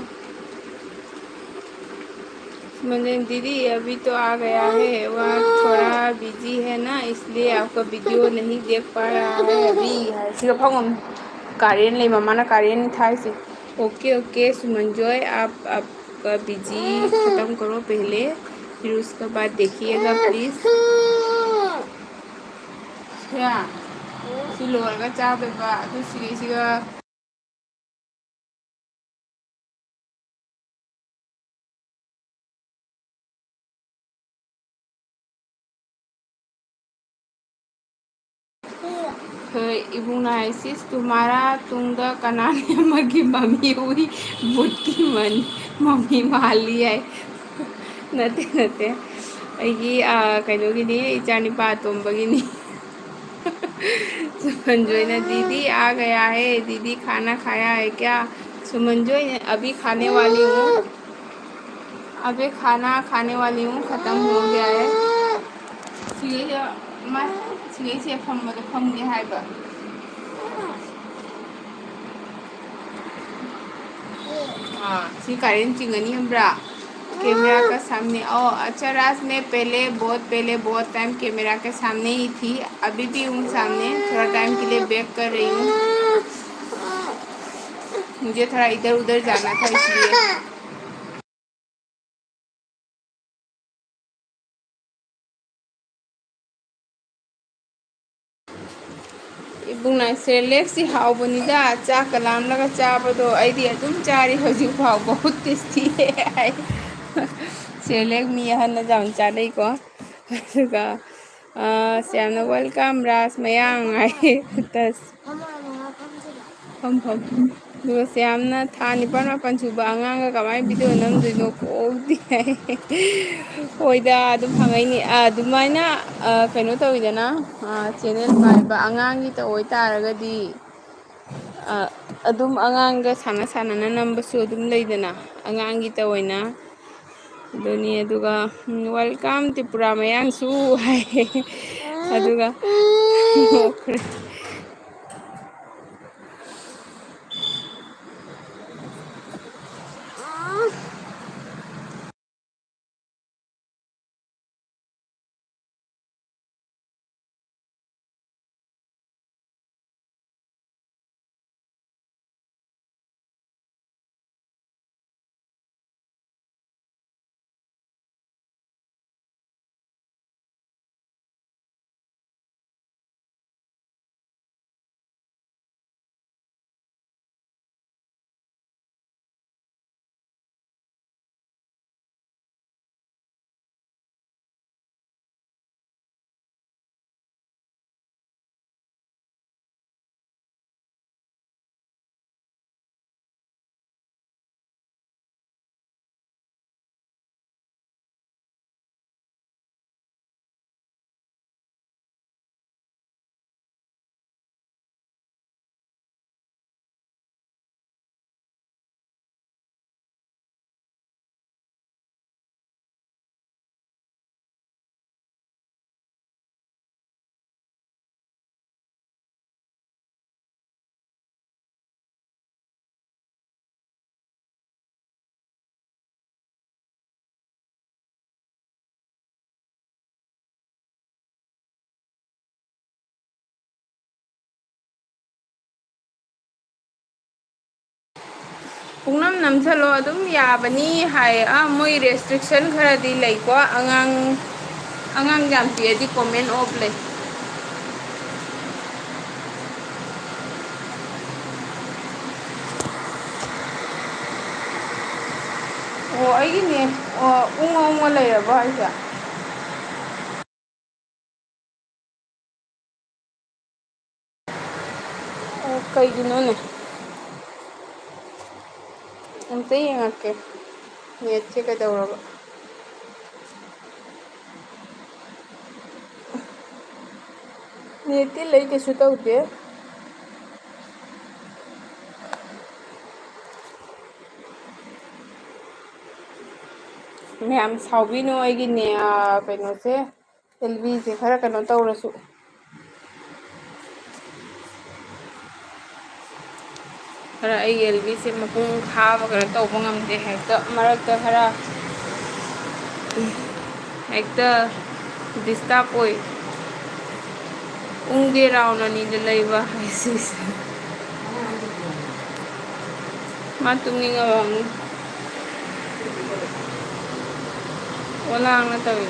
सुमन दीदी अभी तो आ गया है वह थोड़ा बिजी है ना इसलिए आपका वीडियो नहीं देख पा रहा है अभी है सिर्फ हम कार्यन ले मम्मा ना कार्यन था इसे ओके ओके सुमन जॉय आप आपका बिजी ख़त्म करो पहले फिर उसके बाद देखिएगा प्लीज़ क्या सिलोर का चाय बेबा तो सिगा इबुंग नाइसिस तुम्हारा तुंगा कनाने मगी मम्मी हुई बुट की मम्मी माली है नते नते अगी कहीं इचानी पातोंबगिनी सुमनजोई ने दीदी आ गया है दीदी खाना खाया है क्या सुमनजोई ने अभी खाने वाली हूँ अभी खाना खाने वाली हूँ ख़त्म हो गया है से फमगे है कारण चिंगनी हम्रा कैमरा का सामने ओ अच्छा राज मैं बहुत टाइम कैमरा के सामने ही थी अभी भी हूँ सामने थोड़ा टाइम के लिए बैक कर रही हूँ मुझे थोड़ा इधर उधर जाना था इसलिए इबुंगना सेलेक्सी हाउबनिदा चाक लामलगा चाबदो आइदी अदुम चारी हजु फाव बहुत टेस्टी है सेलेक मी हन जाम चाले को अदुगा श्यामना वेलकम रास मयांग आई तस फम दुगा श्यामना था निपान मापन सुबा अंगांगा कमाई वीडियो नमदुनो कोदी होइदा अदुम हंगाइनी अदुमाइना कइनो तविदना चैनल पाइबा अंगांगी त ओइ तारगदी अदुम अंगांगा साना साना नंबसु अदुम लेइदना अंगांगी त ओइना दुनी अदुगा वेलकम त्रिपुरा मयांगसु हाय अदुगा ꯄꯨꯡꯅꯝ ꯅꯝꯁꯜꯂꯣ ꯑꯗꯨꯝ ꯌꯥꯕꯅꯤ ꯍꯥꯏ ꯃꯣꯏ ꯔꯦꯁꯇ꯭ꯔꯤꯛꯁꯟ ꯈꯔꯗꯤ ꯂꯩꯀꯣ ꯑꯉꯥꯡ ꯌꯥꯝ ꯄꯤꯔꯗꯤ ꯀꯣꯃꯦꯟ ꯑꯣꯐ ꯂꯩ ꯑꯣ ꯑꯩꯒꯤꯅꯦ ꯎꯪ ꯂꯩꯔꯕꯣ ꯍꯥꯏꯁꯦ ꯑꯣ ꯀꯩꯒꯤꯅꯣꯅꯦ ꯑꯝꯇ ꯌꯦꯡꯉꯛꯀꯦ ꯅꯦꯠꯁꯦ ꯀꯩꯗꯧꯔꯕ ꯅꯦꯠꯇꯤ ꯂꯩ ꯀꯩꯁꯨ ꯇꯧꯗꯦ ꯃꯌꯥꯝ ꯁꯥꯎꯕꯤꯅꯨ ꯑꯩꯒꯤꯅꯦ ꯀꯩꯅꯣꯁꯦ ꯑꯦꯜꯕꯤꯁꯦ ꯈꯔ ꯀꯩꯅꯣ ꯇꯧꯔꯁꯨ ꯈꯔ ꯑꯩꯒꯤ ꯑꯦꯜꯕꯤꯁꯦ ꯃꯄꯨꯡ ꯐꯥꯕ ꯀꯩꯅꯣ ꯇꯧꯕ ꯉꯝꯗꯦ ꯍꯦꯛꯇ ꯃꯔꯛꯇ ꯈꯔ ꯍꯦꯛꯇ ꯗꯤꯁꯇꯥꯔꯕ ꯑꯣꯏ ꯎꯪꯗꯦ ꯔꯥꯎꯟ ꯑꯅꯤꯗ ꯂꯩꯕ ꯍꯥꯏꯁꯤꯁꯦ ꯃꯥ ꯇꯨꯝꯅꯤꯡꯉꯕ ꯑꯃꯨꯛ ꯑꯣꯂꯥꯡꯅ ꯇꯧꯏ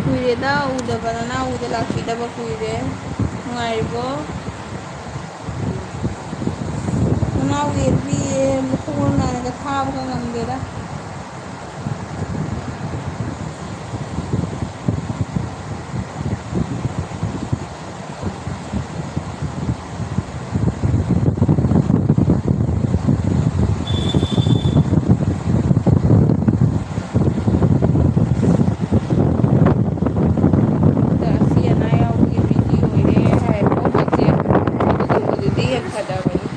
ꯀꯨꯏꯔꯦꯗ ꯎꯗꯕ ꯅꯅꯥꯎꯗ ꯂꯥꯛꯄꯤꯗꯕ ꯀꯨꯏꯔꯦ ꯅꯨꯡꯉꯥꯏꯔꯤꯕꯣ ꯅꯅꯥꯎ ꯌꯦꯡꯕꯤꯌꯦ ꯃꯈꯣꯡ ꯅꯥꯔꯒ ꯊꯥꯕꯒ ꯉꯝꯗꯦꯗ ꯑꯁꯤ ꯑꯅꯥ ꯌꯥꯎꯕꯒꯤ ꯕꯤꯖꯤ ꯑꯣꯏꯔꯦ ꯍꯥꯏꯕ ꯍꯧꯖꯤꯛꯁꯦ ꯑꯗꯨꯒꯨꯝꯕꯗꯨꯗꯤ ꯍꯦꯛ ꯐꯗꯕꯅꯤ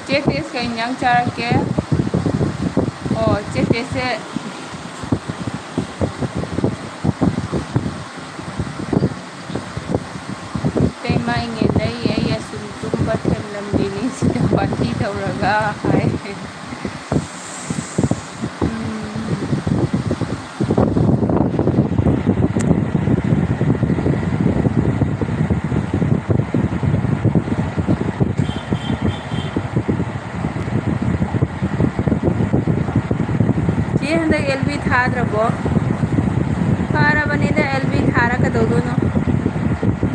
ꯆꯦ ꯇꯦꯁ ꯀꯩ ꯏꯟꯖꯥꯡ ꯆꯥꯔꯛꯀꯦ ꯑꯣ ꯆꯦ ꯇꯦꯁꯁꯦ ꯁꯤꯗ ꯄꯥꯔꯇꯤ ꯇꯧꯔꯒ ꯍꯥꯏ ꯆꯦ ꯍꯟꯗꯛ LB ꯊꯥꯗ꯭ꯔꯕꯣ ꯐꯔꯕꯅꯤꯗ LB ꯊꯥꯔ ꯀꯩꯗꯧꯗꯣꯏꯅꯣ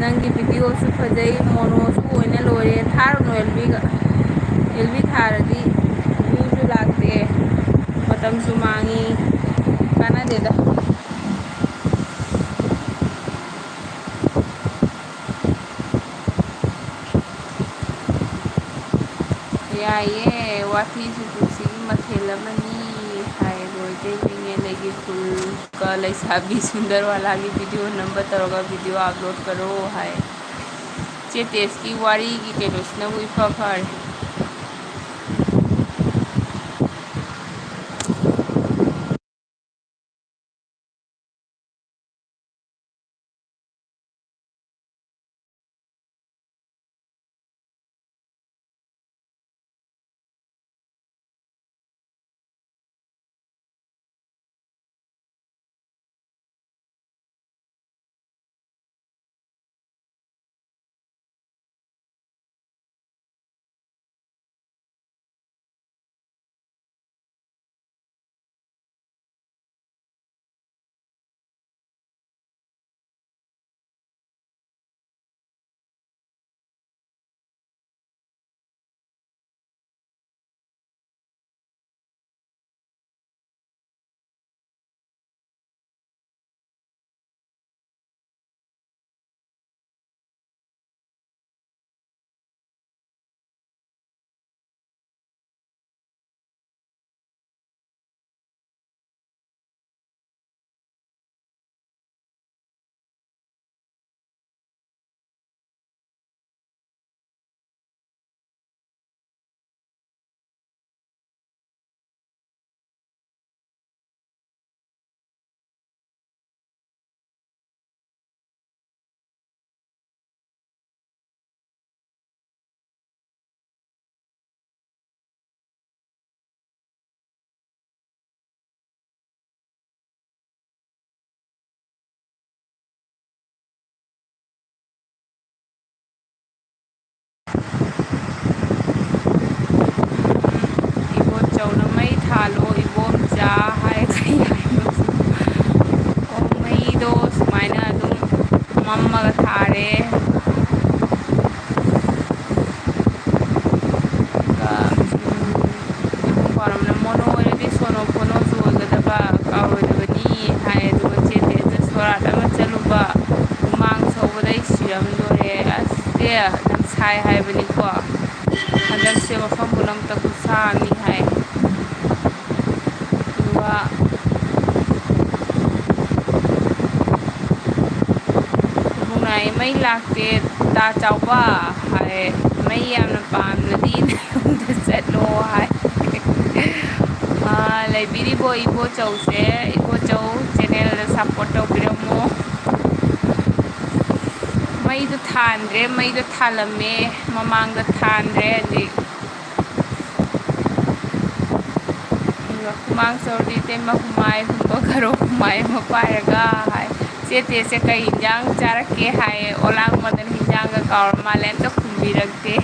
ꯅꯪꯒꯤ ꯚꯤꯗꯤꯑꯣꯁꯨ ꯐꯖꯩ ꯃꯣꯅꯣꯁꯨ ꯑꯣꯏꯅ ꯂꯣꯏꯔꯦ ꯊꯥꯔꯨꯅꯨ LBꯒ LB ꯊꯥꯔꯗꯤ ꯚ꯭ꯌꯨꯁꯨ ꯂꯥꯛꯇꯦ ꯃꯇꯝꯁꯨ ꯃꯥꯡꯉꯤ ꯀꯥꯟꯅꯗꯦꯗ ꯌꯥꯏꯌꯦ ꯋꯥꯊꯤꯁꯨ ꯄꯨꯟꯁꯤꯒꯤ ꯃꯊꯦꯜ ꯑꯃꯅꯤ ꯍꯥꯏ ꯂꯣꯏꯗꯩ ꯂꯩꯒꯤ ꯐꯨꯜꯒ ꯂꯩꯁꯥꯕꯤ ꯁꯨꯟꯗꯔꯋꯥꯂꯥꯒꯤ ꯚꯤꯗꯤꯑꯣ ꯅꯝꯕ ꯇꯧꯔꯒ ꯚꯤꯗꯤꯑꯣ ꯑꯞꯂꯣड करो हाय चे टेस्ट की वारी की केलोसिनबु इफा फरे इबो चौनमई थालो इबोमचा हाय कई मईदो सुमाइना अदुम मम्मगा थारे मोनो सोनो फोनो सोगदबा कावदबनी हाय चेते सोराट चलुबा उमांग सौबदई सिरमदोरे असे नम साय हायबनिको हदक से मफम पुनम तक सानी है मुनाई मई लाते ता चावा है मई याम पामनदी चलो है लेबीरीबो इबो चौसे इबो चौ चैनल सपोर्ट तौबिरमो मई तो थांद्रे मई तो थालमे ममांग द थांद्रे जी हुमांग सौदी ते हुमाय हुंबो करो हुमाय मपायगा हाय चेते से कई हिंजांग चारके हाय ओलांग मदन हिंजांग का और मालेन तो खुंबी रखते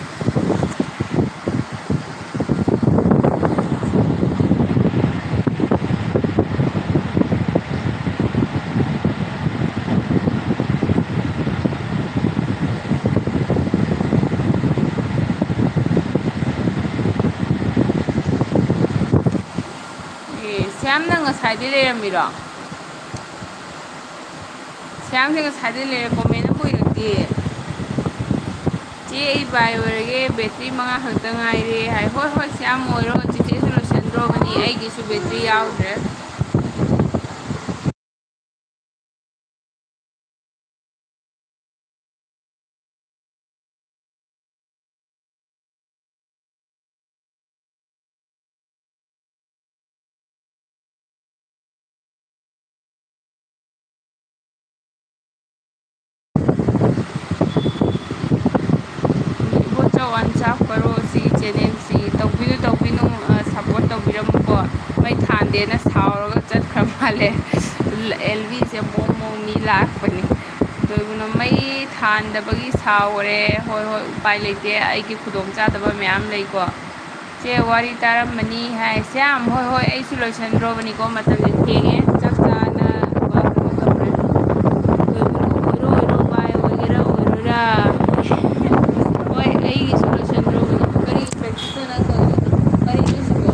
श्याम नंग साइडे लेरमिरो श्याम से साइडे लेर कमेंट कोइरती चे बाय ओरगे बैटरी मंगा खत गाइरे हाय होय होय श्याम ओइरो चिचे लोशनद्रोबनी आइगिसु बैटरी याउद्रे वन साफ करो सी ꯃꯩ ꯊꯥꯟꯗꯦꯅ ꯁꯥꯎꯔꯒ ꯆꯠꯈ꯭ꯔ ꯃꯥꯜꯂꯦ ꯑꯦꯜꯕꯤꯁꯦ ꯃꯣꯡ ꯃꯣꯡ ꯃꯤ ꯂꯥꯛꯄꯅꯤ ꯑꯗꯨꯅ ꯃꯩ ꯊꯥꯟꯗꯕꯒꯤ ꯁꯥꯎꯔꯦ ꯍꯣꯏ ꯍꯣꯏ ꯎꯄꯥꯏ ꯂꯩꯇꯦ ꯑꯩꯒꯤ ꯈꯨꯗꯣꯡꯆꯥꯗꯕ ꯃꯌꯥꯝ ꯂꯩꯀꯣ ꯆꯦ ꯋꯥꯔꯤ ꯇꯥꯔꯝꯕꯅꯤ ꯍꯥꯏꯁꯦ ꯌꯥꯝ ꯍꯣꯏ ꯍꯣꯏ ꯑꯩꯁꯨ ꯂꯣꯏꯁꯟꯗ꯭ꯔꯣꯕꯅꯤꯀꯣ ꯃꯇꯝꯁꯦ ꯊꯦꯡꯉꯦ ꯆꯥꯛ ꯆꯥꯅꯕ ꯇꯧꯔꯦ ꯑꯣꯏꯔꯣ ꯑꯣꯏꯔꯣ ꯚꯥꯏ ꯑꯣꯏꯒꯦꯔꯥ ꯑꯣꯏꯔꯣꯏꯔꯥ ꯍꯣꯏ ꯑꯩꯒꯤꯁꯨ ꯂꯣꯏꯁꯟꯗ꯭ꯔꯣꯕꯅꯤ ꯀꯔꯤ ꯄ꯭ꯔꯦꯛꯇꯤꯁꯅꯣ ꯅꯪ ꯇꯧꯔꯤꯗꯣ ꯀꯔꯤꯅꯣ ꯁꯤꯕꯣ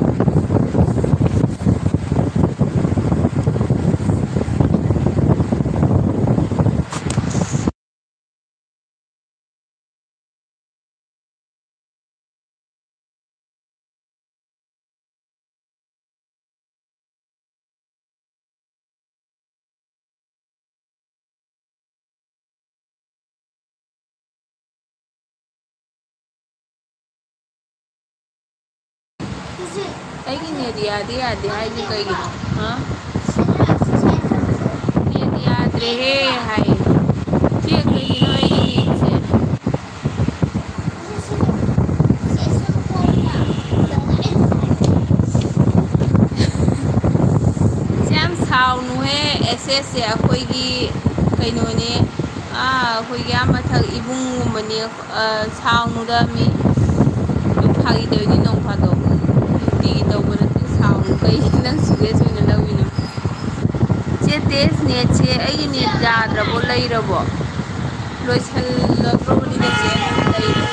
ꯑꯩꯒꯤ ꯅꯦꯠ ꯌꯥꯗꯦ ꯌꯥꯗꯦ ꯍꯥꯏꯁꯦ ꯀꯩꯒꯤꯅꯣ ꯍꯥ ꯅꯦꯠ ꯌꯥꯗ꯭ꯔꯦꯍꯦ ꯍꯥꯏ ꯆꯦ ꯀꯩꯒꯤꯅꯣ ꯑꯩꯒꯤ ꯅꯦꯠꯁꯦ ꯌꯥꯝ ꯁꯥꯎꯅꯨꯍꯦ ꯑꯦꯁꯦꯁꯁꯦ ꯑꯩꯈꯣꯏꯒꯤ ꯀꯩꯅꯣꯅꯦ ꯑꯩꯈꯣꯏꯒꯤ ꯌꯥꯝ ꯃꯊꯛ ꯏꯕꯨꯡꯒꯨꯝꯕꯅꯦ ꯁꯥꯎꯅꯨꯗ ꯃꯤ ꯑꯗꯨꯝ ꯐꯥꯈꯤꯗꯣꯏꯅꯤ ꯅꯣꯡ ꯐꯥꯗꯣꯛ ꯅꯨꯡꯇꯤꯒꯤ ꯇꯧꯕ ꯅꯠꯇꯦ ꯁꯥꯎꯅꯨ ꯀꯩ ꯅꯪ ꯁꯤꯔꯤꯌꯁ ꯑꯣꯏꯅ ꯂꯧꯋꯤꯅꯣ ꯆꯦ ꯇꯦꯁ ꯅꯦꯠꯁꯦ ꯑꯩꯒꯤ ꯅꯦꯠ ꯌꯥꯗ꯭ꯔꯕꯣ ꯂꯩꯔꯕꯣ ꯂꯣꯏꯁꯜꯂꯛꯇ꯭ꯔꯕꯅꯤꯅ ꯆꯦ ꯂꯩꯔꯦ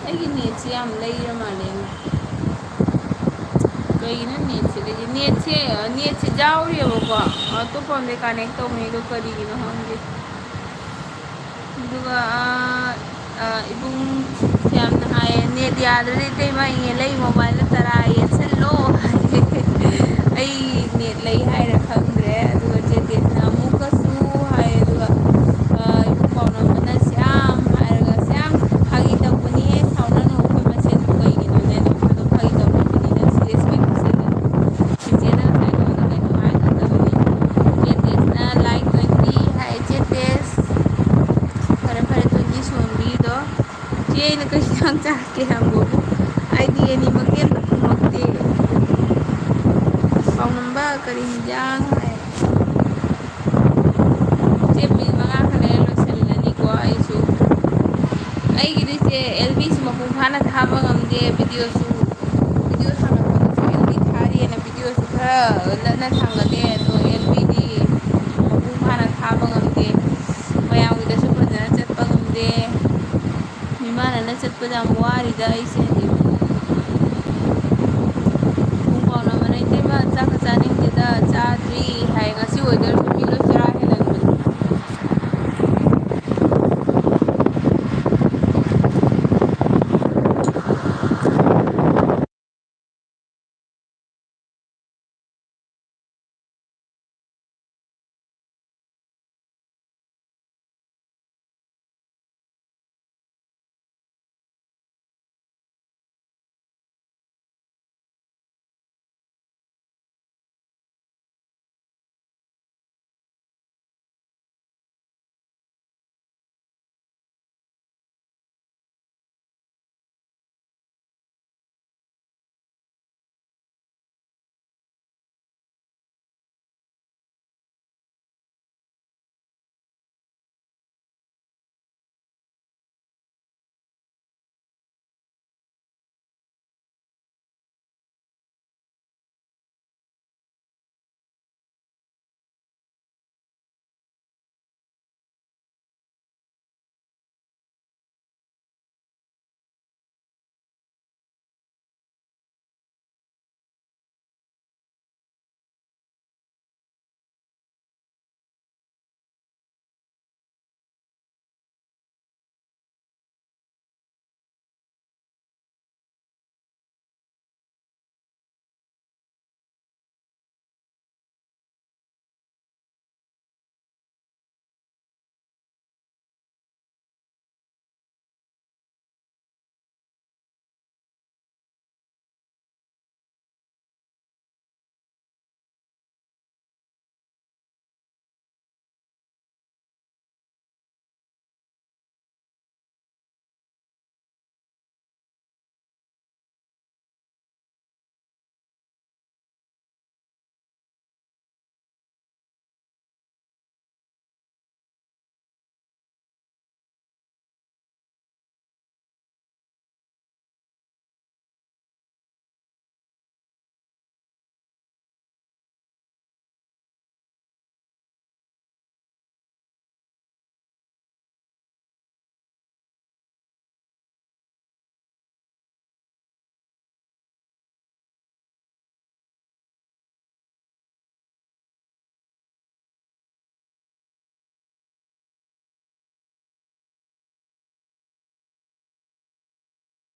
ꯑꯩꯒꯤ ꯅꯦꯠꯁꯦ ꯌꯥꯝ ꯂꯩꯔ ꯃꯥꯜꯂꯦ ꯀꯩꯒꯤꯅꯣ ꯅꯦꯠꯁꯦ ꯂꯩꯁꯦ ꯅꯦꯠꯁꯦ ꯌꯥꯎꯔꯤꯑꯕꯀꯣ ꯑꯇꯣꯞꯄ ꯑꯝꯗꯩ ꯀꯅꯦꯛ ꯇꯧꯅꯩꯗꯣ ꯀꯔꯤꯒꯤꯅꯣ ꯈꯪꯗꯦ ꯑꯗꯨꯒ ꯏꯕꯨꯡ ꯌꯥꯝꯅ ꯍꯥꯏꯌꯦ ꯅꯦꯠ ꯌꯥꯗ꯭ꯔꯗꯤ ꯏꯇꯩꯃ ꯏꯉꯦ ꯂꯩ ꯃꯣꯕꯥꯏꯜꯗ ꯇꯔꯥ ꯌꯦꯠꯁꯜꯂꯣ ꯍꯥꯏ ꯑꯩ ꯅꯦꯠ ꯂꯩ ꯍꯥꯏꯔ ꯈꯪꯗ꯭ꯔꯦ ꯑꯗꯨꯒ ꯆꯦꯇꯦꯁꯅ ꯑꯃꯨꯛꯀꯁꯨ ꯍꯥꯏ ꯑꯗꯨꯒ ꯏꯕꯨꯡ ꯄꯥꯎꯅꯕꯅ ꯁꯌꯥꯝ ꯍꯥꯏꯔꯒ ꯁꯌꯥꯝ ꯐꯥꯒꯤ ꯇꯧꯕꯅꯤꯍꯦ ꯁꯥꯎꯅꯅꯨ ꯑꯩꯈꯣꯏ ꯃꯁꯦꯟꯕꯨ ꯀꯩꯒꯤꯅꯣꯅꯦ ꯅꯣꯡ ꯐꯥꯗꯣꯛ ꯐꯥꯒꯤ ꯇꯧꯅꯕꯅꯤꯅ ꯁꯤꯔꯤꯌꯁ ꯑꯣꯏꯅ ꯆꯤꯆꯦꯅ ꯉꯁꯥꯏ ꯑꯩꯉꯣꯟꯗ ꯀꯩꯅꯣ ꯍꯥꯏꯒꯗꯕꯅꯤ ꯆꯦꯇꯦꯁꯅ ꯂꯥꯏꯛ 20 ꯍꯥꯏ ꯆꯦꯇꯦꯁ ꯐꯔꯦ ꯐꯔꯦ 20 ꯁꯣꯟꯕꯤꯗꯣ ꯆꯦ ꯑꯩꯅ ꯀꯩ ꯏꯟꯁꯥꯡ ꯆꯥꯔꯛꯀꯦ ꯍꯪꯕꯕꯨ ꯑꯩꯗꯤ ꯑꯅꯤꯃꯛꯀꯤ ꯑꯝꯇ ꯈꯨꯝꯃꯛꯇꯦ ꯄꯥꯎꯅꯝꯕ ꯀꯔꯤ ꯍꯤꯟꯖꯥꯡ ꯍꯥꯏ ꯆꯦ ꯃꯤꯅꯤꯠ 5 ꯈꯛ ꯂꯩꯔ ꯂꯣꯏꯁꯤꯜꯂꯅꯤꯀꯣ ꯑꯩꯒꯤꯗꯤꯁꯦ ꯑꯦꯜꯕꯤꯁꯨ ꯃꯄꯨꯡ ꯐꯥꯅ ꯊꯥꯕ ꯉꯝꯗꯦ ꯚꯤꯗꯤꯑꯣ ꯊꯥꯡꯒꯠꯄꯗꯁꯨ ꯑꯦꯜꯕꯤ ꯊꯥꯔꯤꯑꯅ ꯚꯤꯗꯤꯑꯣꯁꯨ ꯈꯔ ꯂꯠꯅ ꯊꯥꯡꯒꯠꯂꯦ ꯑꯗꯣ ꯑꯦꯜꯕꯤꯗꯤ ꯃꯄꯨꯡ ꯐꯥꯅ ꯊꯥꯕ ꯉꯝꯗꯦ ꯃꯌꯥꯝꯒꯤꯗꯁꯨ ꯐꯖꯅ ꯆꯠꯄ ꯉꯝꯗꯦ ꯃꯤꯃꯥꯟꯅꯅ ꯆꯠꯄꯗ ꯌꯥꯝ ꯋꯥꯔꯤꯗ ꯑꯩꯁꯦ ꯍꯧꯖꯤꯛ ꯄꯨꯡ ꯐꯥꯎꯅ ꯃꯅ ꯏꯇꯩꯃ ꯆꯥꯛ